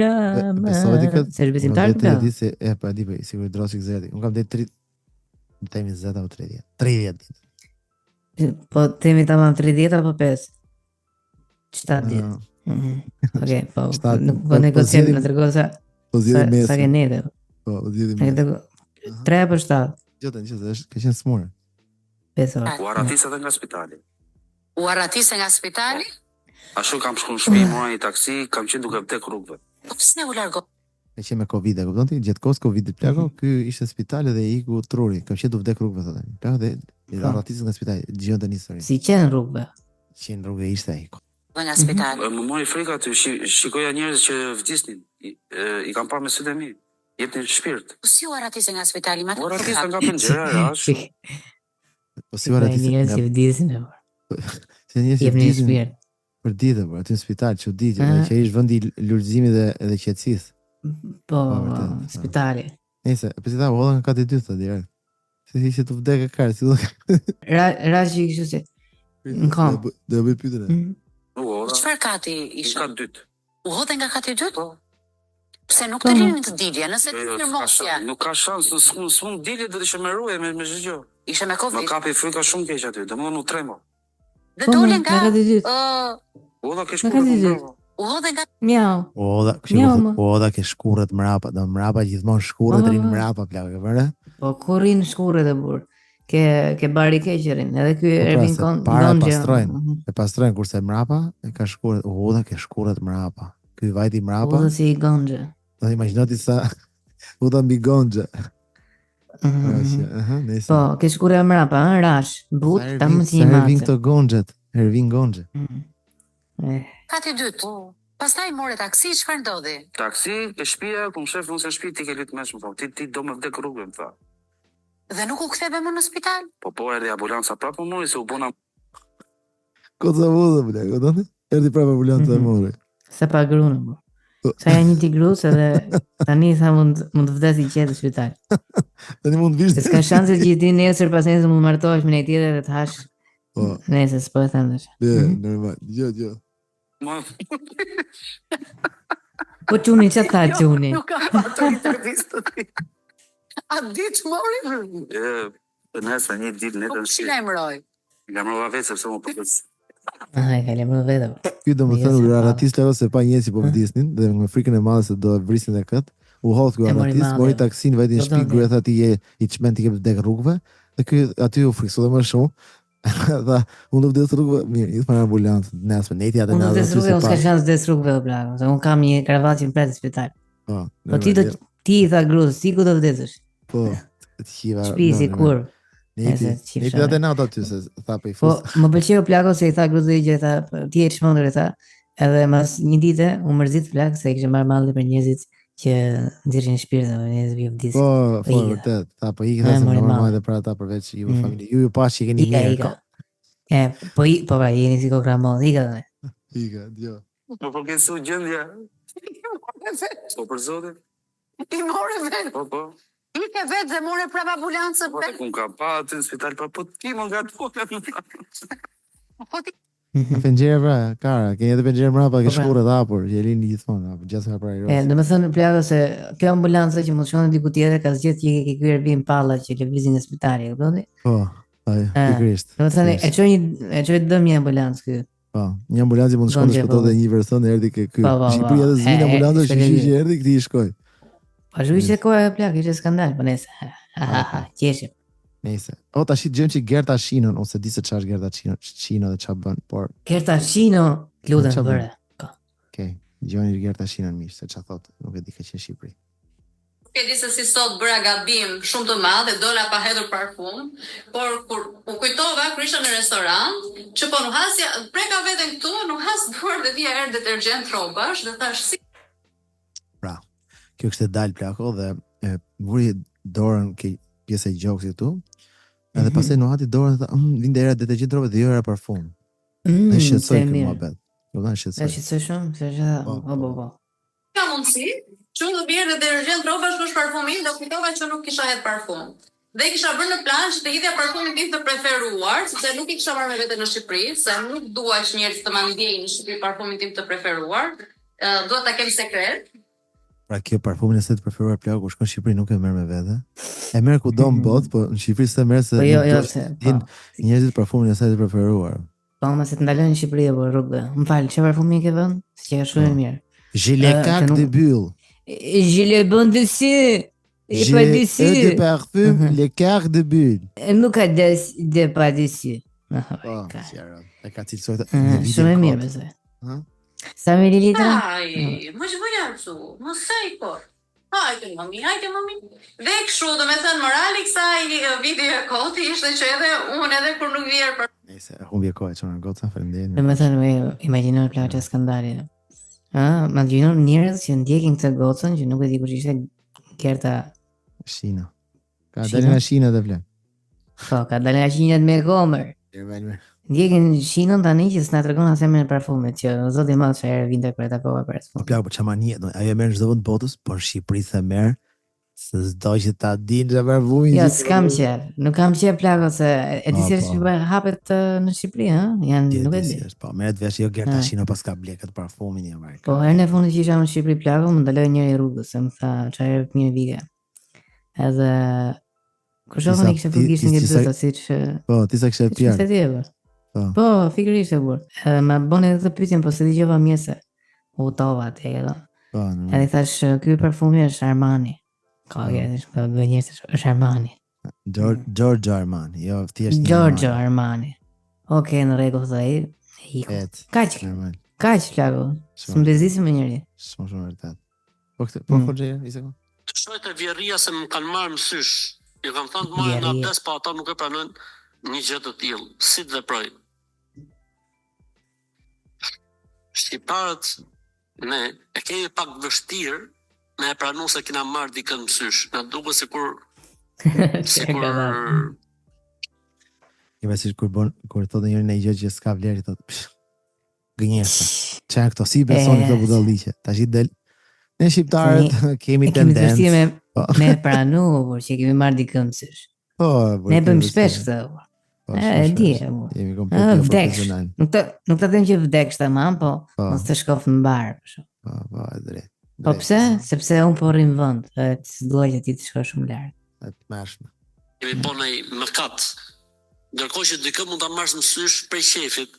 rama. Besove ti këtë? Se besimtar këtë? 30 ditë se, pa di për, sigur drosi këzeti. Unë kam dhe 30, temi 20 apo 30. 30 ditë. Po, temi tamam 30 apo 5? 7 ditë. Okej, po, nuk po negociat me tërgosa. Po zjedhe mesin. Sa ke nete. Po, zjedhe mesin. 3 apo 7? Gjotën, është ka qenë smurë. 5 orë. U arratisa dhe nga spitali. U arratise nga spitali? Ashtu kam shku në shtëpi, mora një taksi, kam qenë duke vdek rrugëve. Po pse ne u largo? Ka qenë me Covid, e kupton ti? Gjatë kohës Covidit plako, ky ishte në spital dhe i iku truri. Kam qenë duke vdek rrugëve thotë. Plako dhe i arratisën nga spitali. Dëgjon tani historinë. Si qenë rrugëve? Qenë rrugë ishte ai. Nga spitali. Më mori frika aty, shikoja njerëz që vdisnin. I kam parë me sytë e mi. Jepnin shpirt. Po si u arratise nga spitali? Ma U arratisa nga penxhera, ashtu. Po si arratisën? Njerëz që vdisin e por. Se njerëz që Jepni vdisin shpirt. për ditë, por aty në spital, çuditë, që ishte vendi i lulëzimit dhe qetësisë. Po, spitali. Nëse, pse ta volla ka të dytë direkt. Se ishte të vdekë kërë, si do. Rashi kështu se. Në kam. Do bëj pyetën. Çfarë kati ishe? Ka dytë. U hodhe nga kati dytë? Pse nuk të linin të dilje, nëse të në mosja? Nuk ka shans, s'mund dilje do të ishe me ruje me çdo gjë. Ishe me Më Covid. kapi frika shumë keq aty, domethënë u tremo. Dhe dole nga kati dytë. Oda ke Nga ka të dytë. u hodhe nga Miau. Oda ke shkurrët mrapa, do mrapa gjithmonë shkurrët rin mrapa plak, e vëre? Po ku rin shkurrët e burr. Ke bari keqerin, edhe ky Ervin para Gonxhe. pastrojnë. E pastrojnë kurse mrapa e ka shkurrët, oda ke shkurrët mrapa. Ky vajti mrapa. Po si Gonxhe. Do imagjinoti sa uda mbi Gonxhe. Nëse. Po, ke shkurrë mrapa, rash, but, tam si një Ervin mace. këto Gonxhet, Ervin Gonxhe. kati dytë. Pastaj more taksi, çfarë ndodhi? Taksi, ke shtëpia, ku shef unë se shtëpi ti ke lut më shumë, ti do më vdek rrugën, më tha. Dhe nuk u ktheve më në spital? Po erdhi ambulanca prapë më mori se u bona. Koza voza bla, kupton? Erdhi prapë ambulanca e mori. Sa pa grunë. Po Sa janë një tigrus edhe tani tha mund të vdes i qetë në spital. Tani mund Se vish. s'ka shanse që ti nesër pas nesër mund martohesh me një tjetër dhe të hash Po, nesër s'po e them tash. normal. Jo. Ma, Po çuni çfarë tha çuni? Nuk ka patur intervistë të ti. A di që mori? të nesër një ditë ne Po të kush i lajmëroj? Lamrova vetë sepse më përkës. Ai ka lemur vetë. Ky do më Jo, thënë se Guratis Lego se pa njerëz që po vdisnin dhe me frikën e madhe se do e vrisin e kët. U hodh mori Guratis, madhe, mori jo. taksin vetë në Do shtëpi, të gruaja tha ti je i çmend ti ke dek rrugëve. Dhe ky aty u friksoi më shumë. Tha, unë do vdes rrugëve, mirë, i thënë ambulancë, nesër, neti atë Unë na. do të rrugë, unë s'ka shans të des rrugëve bla. Se unë kam një kravatë që më pret në spital. Po ti i tha grus, si ku do vdesësh? Po, të qiva. Shpisi kur. Neti, Nëse qifsha, neti atë natë aty se tha po i Po fus. më pëlqeu plako se i tha gruzë që tha ti je çmendur i tha. Edhe mas një dite u mërzit plak se kishte marrë malli për njerëzit që nxirrin shpirt dhe njerëz që vdisin. Po, Iga. vërtet. Tha po ikë se mori normal madhe. edhe për ata përveç ju Mm. familje. Ju pash që keni Ika, mirë. ika. Po jeni si kokramon, ika dhe. Ika, jo. Më përkesu gjendja. Po për zotin. I more vetë. Po. I ke vetë dhe more prap ambulancën. Po të kun ka pa aty në spital, po ti më nga të Po ti Penxhere pra, kara, keni edhe penxhere mbrapa, ke Po, pra. shkurrët hapur, që lini gjithmonë, apo gjatë ka pra i Do të thënë plako se kjo ambulancë që mund shkon diku tjetër ka zgjedhë që ke ky Airbnb palla që lëvizin në spital, e kuptoni? Po, pikërisht. Do të thënë e çoj dëm një ambulancë ky. Po, një ambulancë mund të shkon të Donje, shpëtonte po. një person erdhi ke ky. Po, po, Shqipëria po. edhe zgjidh ambulancë, shkoj shishi lëviz. që erdhi këtij i shkoi. Po zhujse koha e plak, ishte skandal, po nëse. Qeshim. Nëse. O tash i dëgjojmë që Gerta Shinën ose di se ç'është Gerta Shino dhe ç'a bën, por Kerta Shino, lutem Qa bën? bëre. okay, dëgjoni Gerta Shinën mish se ç'a thot, nuk e di ka qenë në Shqipëri. E di se si sot bëra gabim shumë të madh e dola pa hedhur parfum, por kur u kujtova kur isha në restorant, që po nuk hasja, preka veten këtu, nuk has duar dhe vija erë detergjent rrobash dhe thash si Pra, kjo kishte dalë plako dhe vuri dorën ke pjesa e gjoksit këtu. Edhe pastaj nuk hati dorën dhe tha, vinte era detergjent rrobe dhe jo era parfum. Dhe shqetësoi kjo muhabet. Do të E shqetësoj. shqetësoj shumë, se është Po. ka mundësi, që do bjerë detergjent rrobash kush parfumin, do kujtova që nuk kisha hedh parfum. Dhe kisha bërë në plan që të hidhja parfumin tim të preferuar, sepse nuk i kisha marrë me vete në Shqipëri, se nuk dua që njerëzit të ma ndjejnë në Shqipëri parfumin tim të preferuar. Dua ta kem sekret. Pra kjo parfumin e saj të preferuar plako kur shkon në Shqipëri nuk e merr me vete. E merr kudo në botë, po në Shqipëri s'e merr se Po jo, nuk se. din njerëzit parfumin e saj të preferuar. Po më se të ndalojnë në Shqipëri apo rrugëve. Më fal, çfarë parfumi ke vënë? Se ka shumë mirë. Gilet Cac de Bulle. Je le bon dessus. Et pas Gilet dessus. de parfum Le Cac de Bulle. Nuk ka de pas dessus. Po, sjarë. E ka cilësuar Shumë e mirë besoj. Ha? Sa mililitra? Ai, më zhvojatsu, më sejko. Hajde mami. Dhe kështu, do me thënë, morali kësaj video e koti ishte që edhe unë edhe kur nuk vjerë për... Nëse humbje kohë çon goca, faleminderit. Do me thënë, imagjinoj plak çfarë skandali. Ma imagjinoj njerëz që ndjekin këtë gocën që nuk e di kush ishte Gerta. Shina. Ka Shina? dalë nga Shina dhe vlen. Po, ka dalë nga Shinat me gomër. Mirë. Ndjekin Shinën tani që s'na tregon as emrin e parfumit që zoti i madh çfarë vinte për ta kohë për Po plako, po çamanie, ajo e merr në çdo vend të botës, por në Shqipëri se merr se s'do që ta dinë çfarë parfumi. Jo, s'kam qef. Nuk kam qef plako se e di Po, se po. Shqipëria hapet në Shqipëri, ha? Janë nuk e di. Po merret vesh jo Gerta Ha. Shina pas ka blekët parfumin jo marr. Po herën e fundit që isha në Shqipëri plako, më ndaloi njëri rrugës, se më tha çfarë mirë vike. Edhe kur shohën Disa- i kishte fugishin ti- nga ti sa- byta siç Po, ti sa kishe siç pjar. më thëti. Po. Po, fikërisht e burr. Edhe më bën edhe të pyetjen, po se dëgjova mirë se u tova atë edhe. Po, Edhe i thash ky parfumi është Armani. Ka gënjesht është Armani. Giorgio Armani, jo thjesht një Giorgio Armani. Armani. Okej, në rregull thoi. Iku. Et, Kaq, normal. kaq plako. Shumë. S'mblezisim me njëri. Shumë vërtet. Po Hoxha, i sekond. Të shojt e vjerria se më kanë marrë mësysh. I kam thënë të marrë në Vjerria. abdes, pa ata nuk e pranojnë një gjë të tillë. Si të veproj? Shqiptarët ne e kemi pak vështirë me e pranu se kena marrë dikën mësysh. Na duket sikur I vështirë kur thotë njëri në gjë që s'ka vlerë, thotë gënjesa. Çfarë këto si besoni këto budalliqe? Tash i del Ne shqiptarët kemi kemi të vështirë tendencë. me pranu, por që kemi marrë dikën mësysh. Po, Ne bëjmë shpesh këtë. E di. Jemi komplet profesional. Nuk ta them që vdeksh tamam, po mos të shkof në bar. Po, e drejt. Po pse? Sepse unë po rrim vend, s'dua që ti të shkosh shumë larg. E të mërshme. Kemi po në mëkat. Ndërkohë që dikë mund ta marrësh mësysh prej shefit,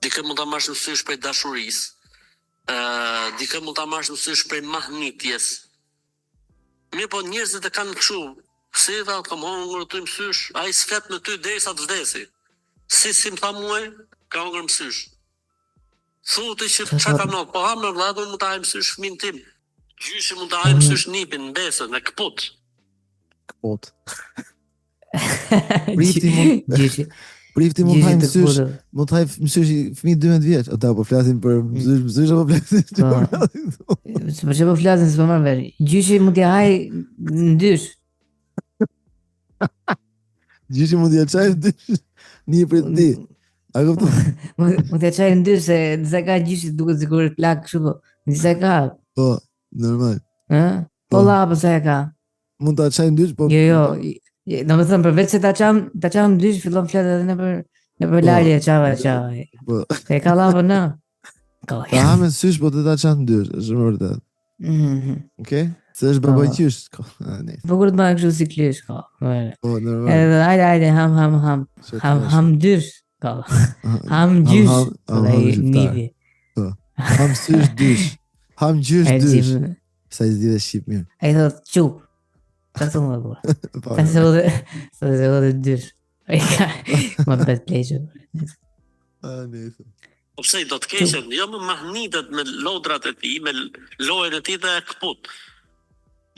dikë mund ta marrësh mësysh prej dashurisë, dikë mund ta marrësh mësysh prej mahnitjes. Mirë po njerëzit e kanë kështu, si tha, kam hongër ty mësysh, ai s'flet me ty derisa të vdesi. Si më tha muaj, ka hongër mësysh. Thotë që çka ka not, po ha me vllajën mund ta haj mësysh fëmin tim. Gjyshi mund ta haj mësysh nipin, mbesën, në kaput. Kaput. Prifti mund haj mësysh, mund haj mësysh fëmijë 12 vjeç. Ata po flasin për mësysh apo flasin? Po çfarë po flasin s'po marr vesh. Gjyshi mund t'i haj ndysh. Gjyshi mund t'i çaj ndysh. Një për ti. A kupton? Mund t'i çaj ndysh se disa ka gjyshi duket sikur plak kështu po. Disa ka. Po, normal. Ë? Po la po sa ka. Mund ta çaj ndysh, po. Jo. Do të thënë përveç se ta çam ndysh fillon flet edhe nëpër larje çava. Po. E ka lavë në. Ta ha me sysh, po të ta çan ndysh, është më vërtet. Okej? Se është babajqysh. Po kur të bëj kështu si klish ka. Po, normal. Edhe hajde ham. Ham dysh ka. Ham gjysh. Nivi. Po. Ham sysh dysh. Ham gjysh dysh. Sa i zdi dhe shqip mirë. Ai thot qup. Sa të më bërë. Sa të dhe dysh. Më bet pleqë. Po pse do të keqen, jo më mahnitet me lodrat e ti, me lojën e ti dhe e këput.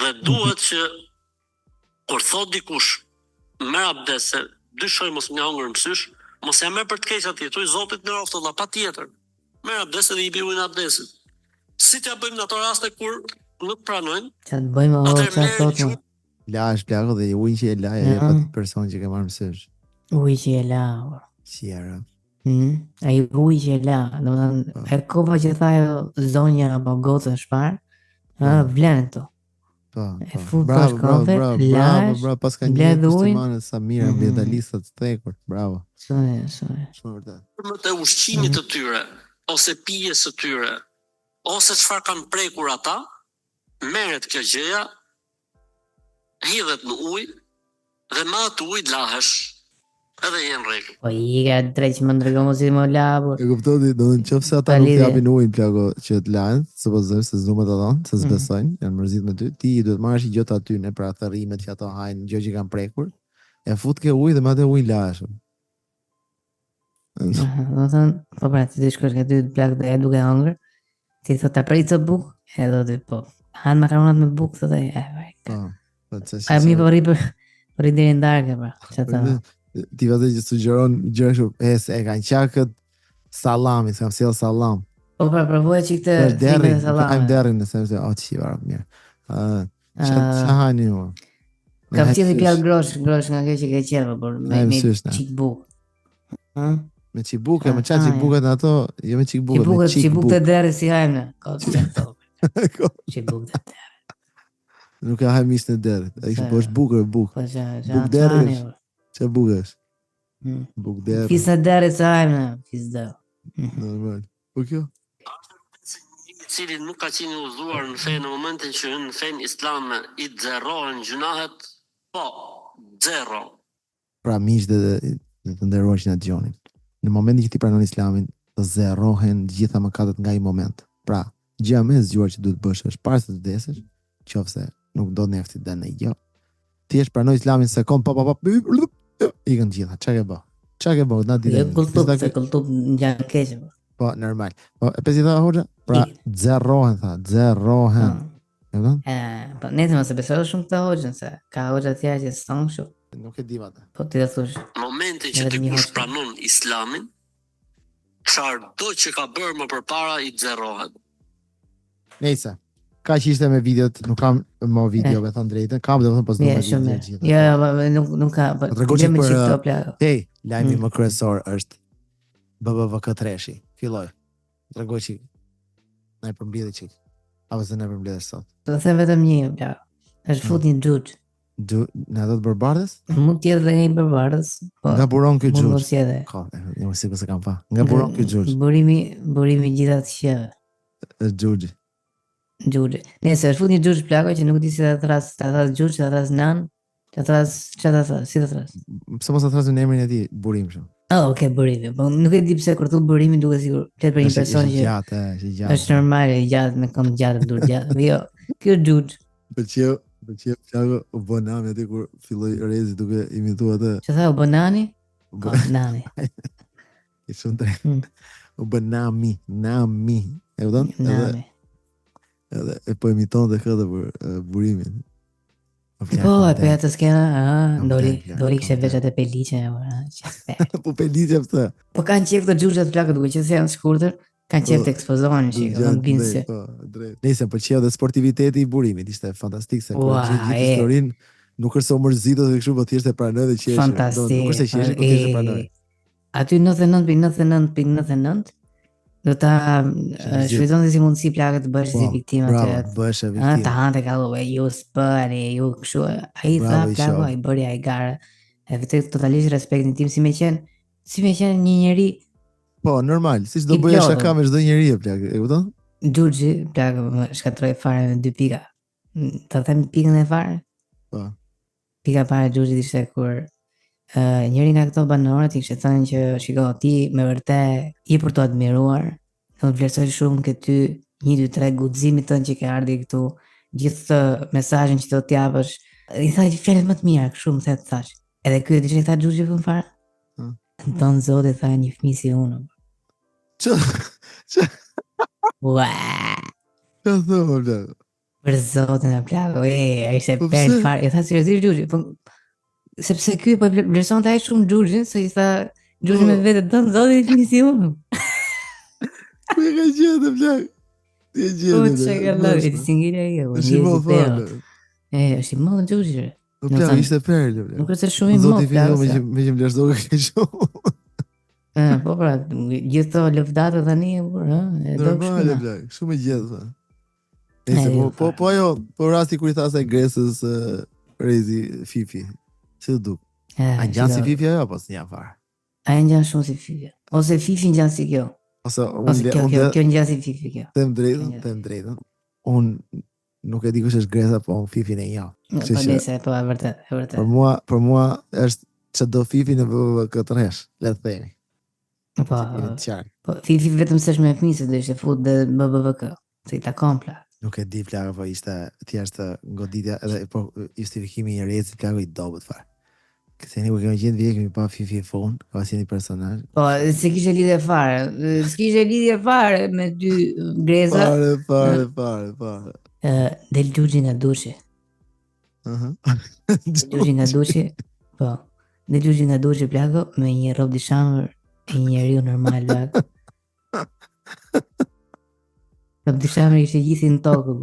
Dhe duhet që kur thot dikush merr abdes se dyshoj mos më hongër mësysh, mos ja merr për të keq atij, thuaj Zotit në roftë Allah patjetër. Merr abdes dhe i bëjmë abdesin. Si t'ja bëjmë në ato raste kur nuk pranojnë? Çfarë bëjmë çfarë thotë? Lash plako dhe ujë që e laja e pat person që ke marrë mësysh. Ujë që e la. Qera. Ai ujë që e la, domethënë e kopa që tha zonja apo gocën shpar, vlen këto. Po. Bravo, pas ka një testimone sa mirë ambientalistat të thekur. Bravo. Shumë vërtet. Për të ushqimit të tyre, ose pijes së tyre, ose çfarë kanë prekur ata, merret kjo gjëja, hidhet në ujë dhe me atë ujë lahesh edhe jenë rregull. Po i ka drejt më ndërgoj mos i më labur. E kuptoni, do të nëse ata nuk japin ujin plako që të lahen, supozojmë se s'duhet ta dhon, se s'besojnë, janë mërzit me ty, ti duhet marrësh i gjot aty në pra thërrimet që ato hajnë, gjë që kanë prekur, e fut ke ujë dhe me atë ujë lahesh. Do të thënë, po pra ti shkosh nga dy plak dhe e duke hëngër, ti thot ta prit të bukë, edhe ti po. Han makaronat me bukë thotë ai. A mi po rri deri ndarkë pra. Çfarë? Ti vetë që sugjeron gjëra kështu, e kanë qakët sallami, s'kam sjell sallam. Po pra provoj çik të derrin sallam. Ai derrin në sensin se ti vara mirë. Çfarë hani ju? Ka qenë plak grosh nga kjo që ke qenë, por me çik bukë. Me çik bukë, me çaj çik bukët në ato, jo me çik bukët, me çik bukë të derrit si hajmë. Ka çik bukë të derrit. Nuk e haj mish në derrit. Ai po është bukë. Po bukë derrit. Çe bukë është? Bukë derrit. Fisa derrit sa hajmë, fisda. Normal. Po kjo? Cili nuk ka qenë udhëzuar në fe në momentin që në fen islam i xherrohen gjunahet, po, xherro. Pra miq dhe të nderuar që na dëgjonin. Në momentin që ti pranon islamin, të zerrohen gjitha mëkatet nga ai moment. Pra, gjëja më e zgjuar që duhet bësh është para se të vdesësh, qofse nuk do nefti dhe në gjë. Ti e pranoj islamin se kom pa ikën gjitha. Çka ke bë? Na di. Kultup ngjan keq. Po, normal. Po, e pesi tha hoxha? Pra, xherrohen. E vënë? Po, ne të mos e besoj shumë këtë hoxhën se ka hoxha të tjerë që s'kan kështu. Nuk e di vata. Po ti e thosh. Momentin që dikush pranon islamin, çfarëdo që ka bërë më përpara i xherrohet. Nejse. Ka që ishte me videot, nuk kam më video me thënë drejtën, kam dhe më thënë pas në video gjithë. Jo, nuk ka, gjemi që këto plako. Hey, lajmi më kryesor është BBVK Treshi, filloj, regoj që na i përmbjedhi qik. Apo se ne përmbledhesh sot. Do të them vetëm një, plak. Është fut një xhuxh. Në ato të bërbarës? Mund të jetë edhe një bërbarës, po. Nga buron ky Mund xhuxh. mos jetë. Ka, jo sikur se kam pa. Nga buron ky xhuxh. Burimi gjitha të qeve. Xhuxhi. Xhuxhi. Nëse është fut një xhuxh plako që nuk di si ta thras, ta thras xhuxh, ta thras nan, ta thras, çfarë ta thras, si ta thras. Pse mos ta thrasim në emrin e tij, burim kështu. Okay, burimi. Po nuk e di pse kur thu burimi duket sikur flet për një person që gjatë, është normale, gjatë me këmbë gjatë, dur gjatë. Jo, kjo xhuxh. Pëlqeu plako u bë nami aty kur filloi Rezi duke imituar atë. Çfarë tha u bë nani? Po, nani. I shumë drejt. U bë nami. E kupton? Nami. Edhe po imiton dhe këtë për burimin. Po, e për atë skena, Dori kështë veç atë peliqe, Po peliqe pëtë. Po kanë qef të xhuxhat plakët duke që se janë shkurtër, kanë qef të ekspozohen, shikë, binë se. Nëse pëlqeu dhe sportiviteti i burimit, ishte fantastik se kur gjithë historinë nuk është se u mërzitët dhe kështu, po thjesht e pranoi dhe qeshë. Fantastik. Nuk është se qeshë, po thjesht e pranoi. Aty 99.99.99 do ta shfrytëzon si mundësi plakët të bësh si viktimë atë. Bravo, bësh viktimë. Ta hante kalluve, ju s'bëni, ju kështu. Ai tha plako, ai bëri ai gara. E vërtet totalisht respektin tim si me qenë një njeri. Po, normal, siç do bëja shaka me çdo njeri plak, e kupton? Xhuxhi plak më shkatroi fare me 2 pika. Ta them pikën e fare? Po. Pika para xhuxhit ishte kur njëri nga këto banorët i kishte thënë që shiko ti me vërtet je për të admiruar, do të vlerësoj shumë ke ty 1 2 3 guximin tënd që ke ardhi këtu, gjithë mesazhin që do t'japësh. I tha fjalët më të mira, kështu më the thash. Edhe ky diçka i tha xhuxhi vën fare. Don zoti tha një fëmijë si unë. Çë. Ua. Çë thonë? Për zotin e plako, ai ishte per fare. I tha seriozisht xhuxhi, po sepse ky po vlerësonte ai shumë xhuxhin, se i tha xhuxhi me vetë don zoti fëmijë si unë. Ku e ka gjetë plak? Ti e gjetë. Po çka lëvi, singila jo. Është i modh xhuxhi. Plak ishte perlë. Nuk është shumë i modh plak. Zoti fëmijë me që vlerësoi kaq shumë. Po pra, gjithë to lëvdatë tani e burr, e do shumë plak, shumë e gjetë. Po ajo, po rasti kur i tha asaj Gresës Rezi Fifi. Si duk? A ngjan si Fifi ajo apo s'njan fare? A ngjan shumë si Fifi. Ose Fifi ngjan si kjo. Ose kjo ngjan si Fifi kjo. Them drejtën. Un nuk e di kush është Gresa, po Fifi ne ja. Po e vërtet. Për mua është çdo Fifi në VVK3, le të themi. Po Fifi vetëm se është me fëmijë, se do ishte fut dhe BBVK. Se i takon plak. Nuk e di plak, po ishte thjesht goditja edhe po justifikimi i Rezit plak i dobët fare. Këse ne u kemi gjetë vje, kemi pa Fifi e fon, ka si një personazh. Po, se kishte lidhje fare. S'kishte lidhje fare me 2 Greza. Fare. Del xhuxhi nga dushi. Xhuxhi nga dushi. Po. Del xhuxhi nga dushi plako me një rrobë dishamër e një njeriu normal plak. Rrobë dishamër ishte gjithë në tokë.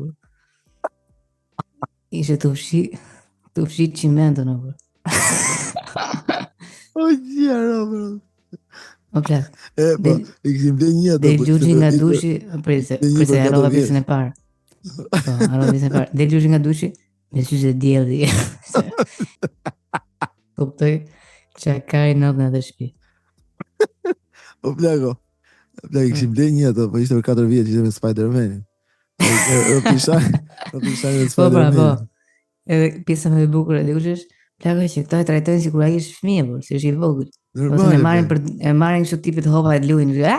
Ishte të fshi qimentën apo. O gjera, bro. O plak. Po, i kishim dhe një ato. Del xhuxhi nga dushi, prese harrova pjesën e parë. Po, harrova pjesën e parë. Del xhuxhi nga dushi, me syze dielli. Kuptoj çka ka i natën atë shtëpi. O plako. Plak i kishim dhe një ato, po ishte për 4 vjet, ishte me Spider-Man. O pisha me Spider-Man. Po. Edhe pjesa më e bukur e dikush plako që këto e trajtojnë sikur ai është fëmijë, por si është i vogël. Ose e marrin kështu tipit hopa e luajnë.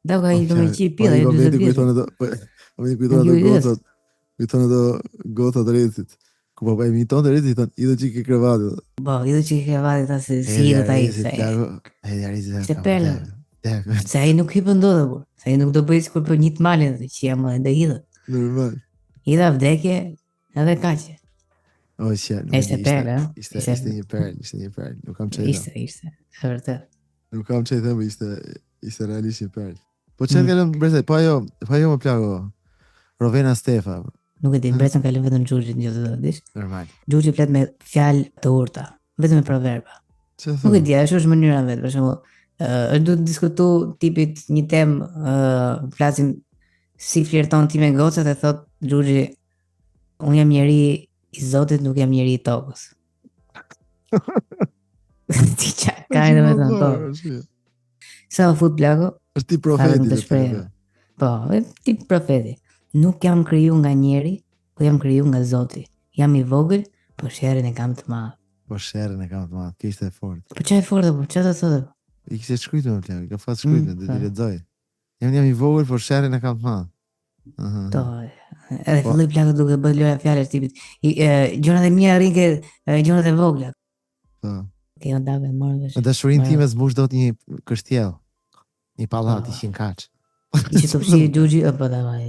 Da ka i domë qi pilla e 40 vjet. Po më kujton ato gotat e Rezit. Ku po bëjmë ton të Rezit, thon, "Idho çike krevati." Po, idho çike krevati ta se si do ta ishte. Ai Rezit. Se pela. Se ai nuk hipën dot apo. Se ai nuk do bëj sikur për një të malin që jam edhe idhë. Normal. Idha vdekje edhe kaq. O, shë, ishte perlë, ishte një perlë, nuk kam qëjtë. Ishte, e vërtet. Nuk kam qëjtë, më ishte realisht një perlë. Po qëtë kalëm, brezaj, pa jo më plako, Rovena Stefa. Nuk e di, brezën kalëm vetëm Xhuxhit një të dish. Normal. Xhuxhi flet me fjalë të urta, vetëm me proverba. Nuk e di, është mënyra vetë, për shembull, është duhet të diskutu tipit një temë, flasim si flirton ti me gocat e thot Xhuxhi, unë jam njeri i Zotit, nuk jam njeri i tokës. Ti qa, ka e dhe me thënë, po. Sa u fut plako? Është ti profeti. Të shprehë. Po, ti profeti. Nuk jam kriju nga njeri, po jam kriju nga Zoti. Jam i vogël, po sherrin e kam të madh. Po sherrin e kam të madh, kjo ishte e fortë. Po çfarë e fortë, po çfarë thotë? I kishte shkruajtur më plak, ka fat shkruajtur, do t'i lexoj. Jam i vogël, po sherrin e kam të madh. To, edhe filloi plakë duke bërë loja fjalës tipit. Gjonat e mia rrin ke gjonat e vogla. Po. Kjo ndave morë vesh. Në dashurinë time zmush dot një kështjell. Një pallat i 100 kaç. Ishte të fshi Xhuxhi apo davaj.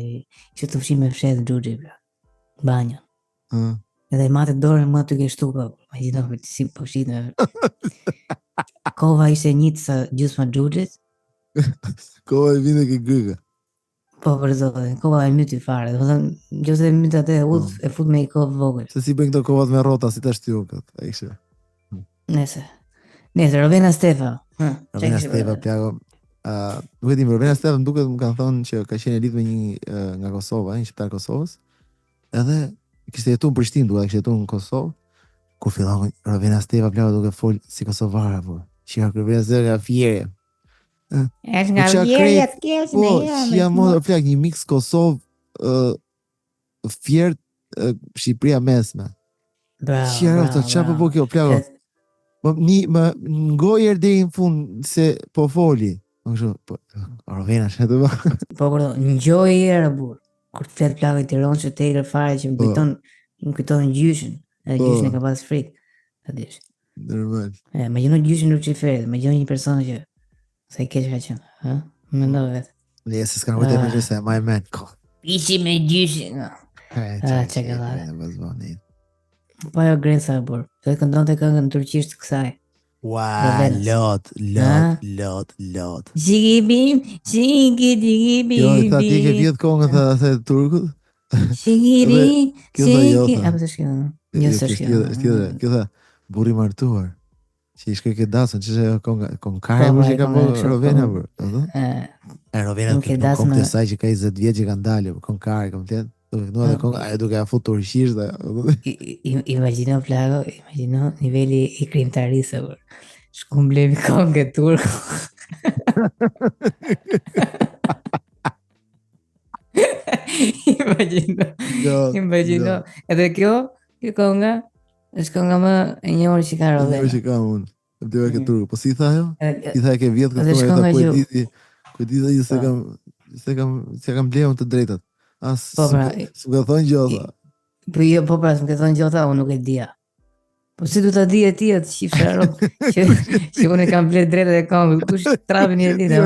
Ishte të fshi me fshet Xhuxhi bla. Banjo. Edhe matë dorën më të ke shtupa. Imagjino si po fshit me. Kova ishte një sa gjysma Xhuxhit. Kova e vinte ke gryga. Po për zotin, kova e myti fare. Domethënë, nëse e myt atë e fut me një kovë vogël. Se si bën këto kovat me rrota si tash ti u kët. Ai kishte. Nese, Rovena Stefa. Rovena Stefa plako. Nuk e di, Rovena Stefa më duket më kanë thonë që ka qenë lidhur me një nga Kosova, një shqiptar Kosovës. Edhe kishte jetuar në Prishtinë, duhet kishte jetuar në Kosovë. Kur fillon Rovena Stefa plako duke fol si kosovare apo. Shika Rovena Stefa nga Fierë. Është nga Fierë atje po, si jam modë plak një mix Kosovë Fierë Shqipëria mesme. Bravo. Shira, çfarë po kjo plako? Më ngojër deri në fund se po foli. Po Rovena çfarë do? Po ngjoj herë burr. Kur të flet plakë Tiranë që Taylor fare që më kujton gjyshin. Edhe gjyshin e ka pas frikë. Ta dish. Normal. Imagjino gjyshin Luciferit, imagjino një person që sa i keq ka qenë, ha? Mendoj vetë. Ne se s'kan vëtë me se my man. Ishi me gjyshin. Çka vazhdoni. Po ajo Gresa burr. Se këndonte këngën turqisht kësaj. Ua, lot. Shigibim. Jo, ta ti ke vjetë kongën të turkut? Shigiri. Kjo tha jota. Apo të shkjone? Jo së shkjone. Kjo tha, burri martuar. Që i shkoj ke dasën, që shë konkare burr që ka po Rovena burr. Rovena kom të saj që ka 20 vjetë që ka ndalë, konkare komplet. Duke a fut turqisht dhe... Imagjino plako, imagjino niveli i krimtarisë burr. Shkumblemi kongë turku. Imagjino. Edhe kjo konga është konga më e njohur që ka Rovena. Që ka unë. Dhe ke turku. Po si tha jo? I tha ke vjetë këtu e ta se kam bleun të drejtat. Së më ka thonë gjotha. Po pra, së më ka thonë gjotha, unë nuk e dhja. Po si du të di e ti atë shifë sharop që unë e kam blet drejtat e kongë. Kush trapin e ti dhe?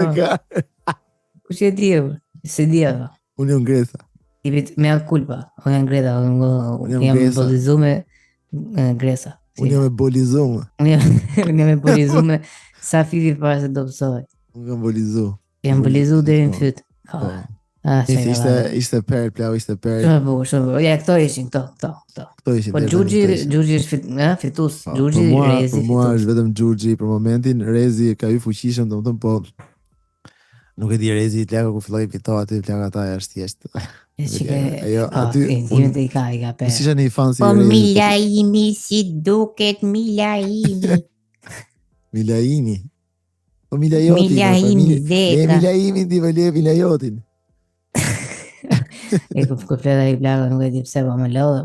Kush e ti e bërë? Se di ato. Unë jam Gresa. Me atë kulpa. Unë jam Greta. Unë jam bolizume Gresa. Unë jam e bolizume. Unë jam e bolizume sa Fifi para se do pësoj. Unë jam bolizu. Jam bolizu dhe në fyt. Ishte perë, plau, ishte perë. Shumë. Ja, këto ishin, këto. Këto ishin. Po Xhuxhi është fitus. Xhuxhi Rezi. Po mua është vetëm Xhuxhi për momentin. Rezi ka hy fuqishëm, domethënë po nuk e di Rezi plaka ku filloi fito aty plaka ata është thjesht. Ajo aty intimit i ka perë. Si janë i fan si Rezi. Po Milaimi si duket Milaimi. Milaimi. Po Milajoti. Milaimi di vële Milajotin. E ku fleta i plaka nuk e di pse po më lodhe.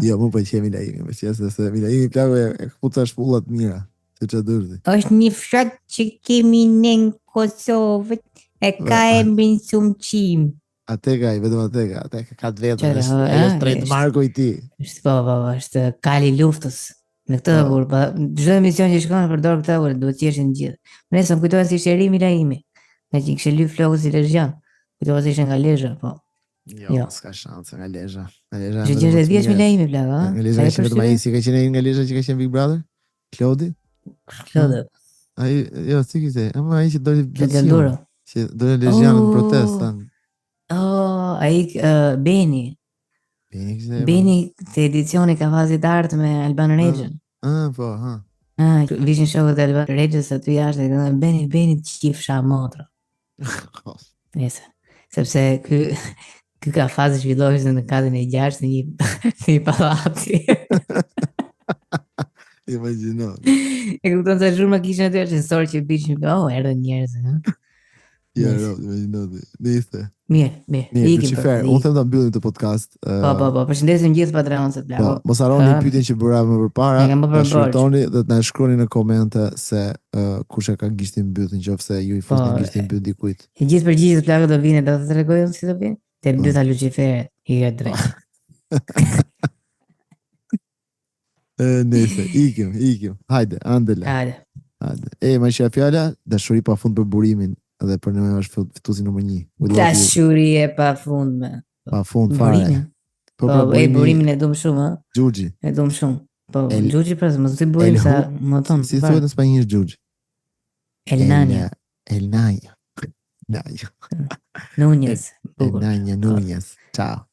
Jo, mu pëlqej Milaimi, më qes se Milaimi plaka e kpuca shpullat mira, se ç'a dërzi. Është një fshat që kemi në Kosovë, e ka emrin Sumqim. Atë ka, vetëm atë ka të vetë, ajo straight marko i ti. Po, është kali luftës. Në këtë burr, çdo emision që shkon përdor këtë burr, duhet të jeshin gjithë. Nëse më kujtohet si ishte Eri Milaimi, me që kishte lyp flokun si Lezhjan. Kujtohet se ishte nga Lezhë, po. Jo, s'ka shanse nga Lezhë. Që 60 vjeç Milaimi plaka, ha? Nga Lezhë ishte vetëm ai si ka qenë nga Lezhë që ka qenë Big Brother? Klodi? Ai, jo, si kishte? Ama ai që doli Lezhjan. Që doli Lezhjan në protestë. Ai Beni. Beni të edicioni ka fazit artë me Alban Rexhën. Po, ha. Vishin shokët e Alban Rexhës aty jashtë dhe Beni të qifsha motra. Nese. Sepse ky ka fazë zhvillohese në katin e 6 në një pallati. Imagjino. E kupton se shumë kishin aty ascensor që bishin, erdhën njerëz, ëh. Ja, imagjino. Nice. Mirë, ikim. Unë them ta mbyllim këtë podcast. Po, përshëndesim gjithë patroncët Blago. Mos harroni pyetjen që bëra më përpara. Ta shkruani dhe na shkruani në komente se kush e ka gishtin mbyt nëse ju I fusni gishtin mbyt dikujt. E gjithë përgjigjet Blago do vinë, do të tregoj unë si do vinë. Te mbyta Lucifere I drejt. Nëse, ikim. Hajde, andele. Hajde. Më shia fjala, dashuri pa fund për burimin dhe për ne është fituesi numër 1. Dashuri e pafundme. Pafund fare. Po, burimin e dum shumë, ëh. Xhuxhi. E dum shumë. Po, Xhuxhi pra, mos I burim sa më thon. Si thuhet në spanjisht Xhuxhi? El Nania. Núñez. El Nania Núñez. Ciao.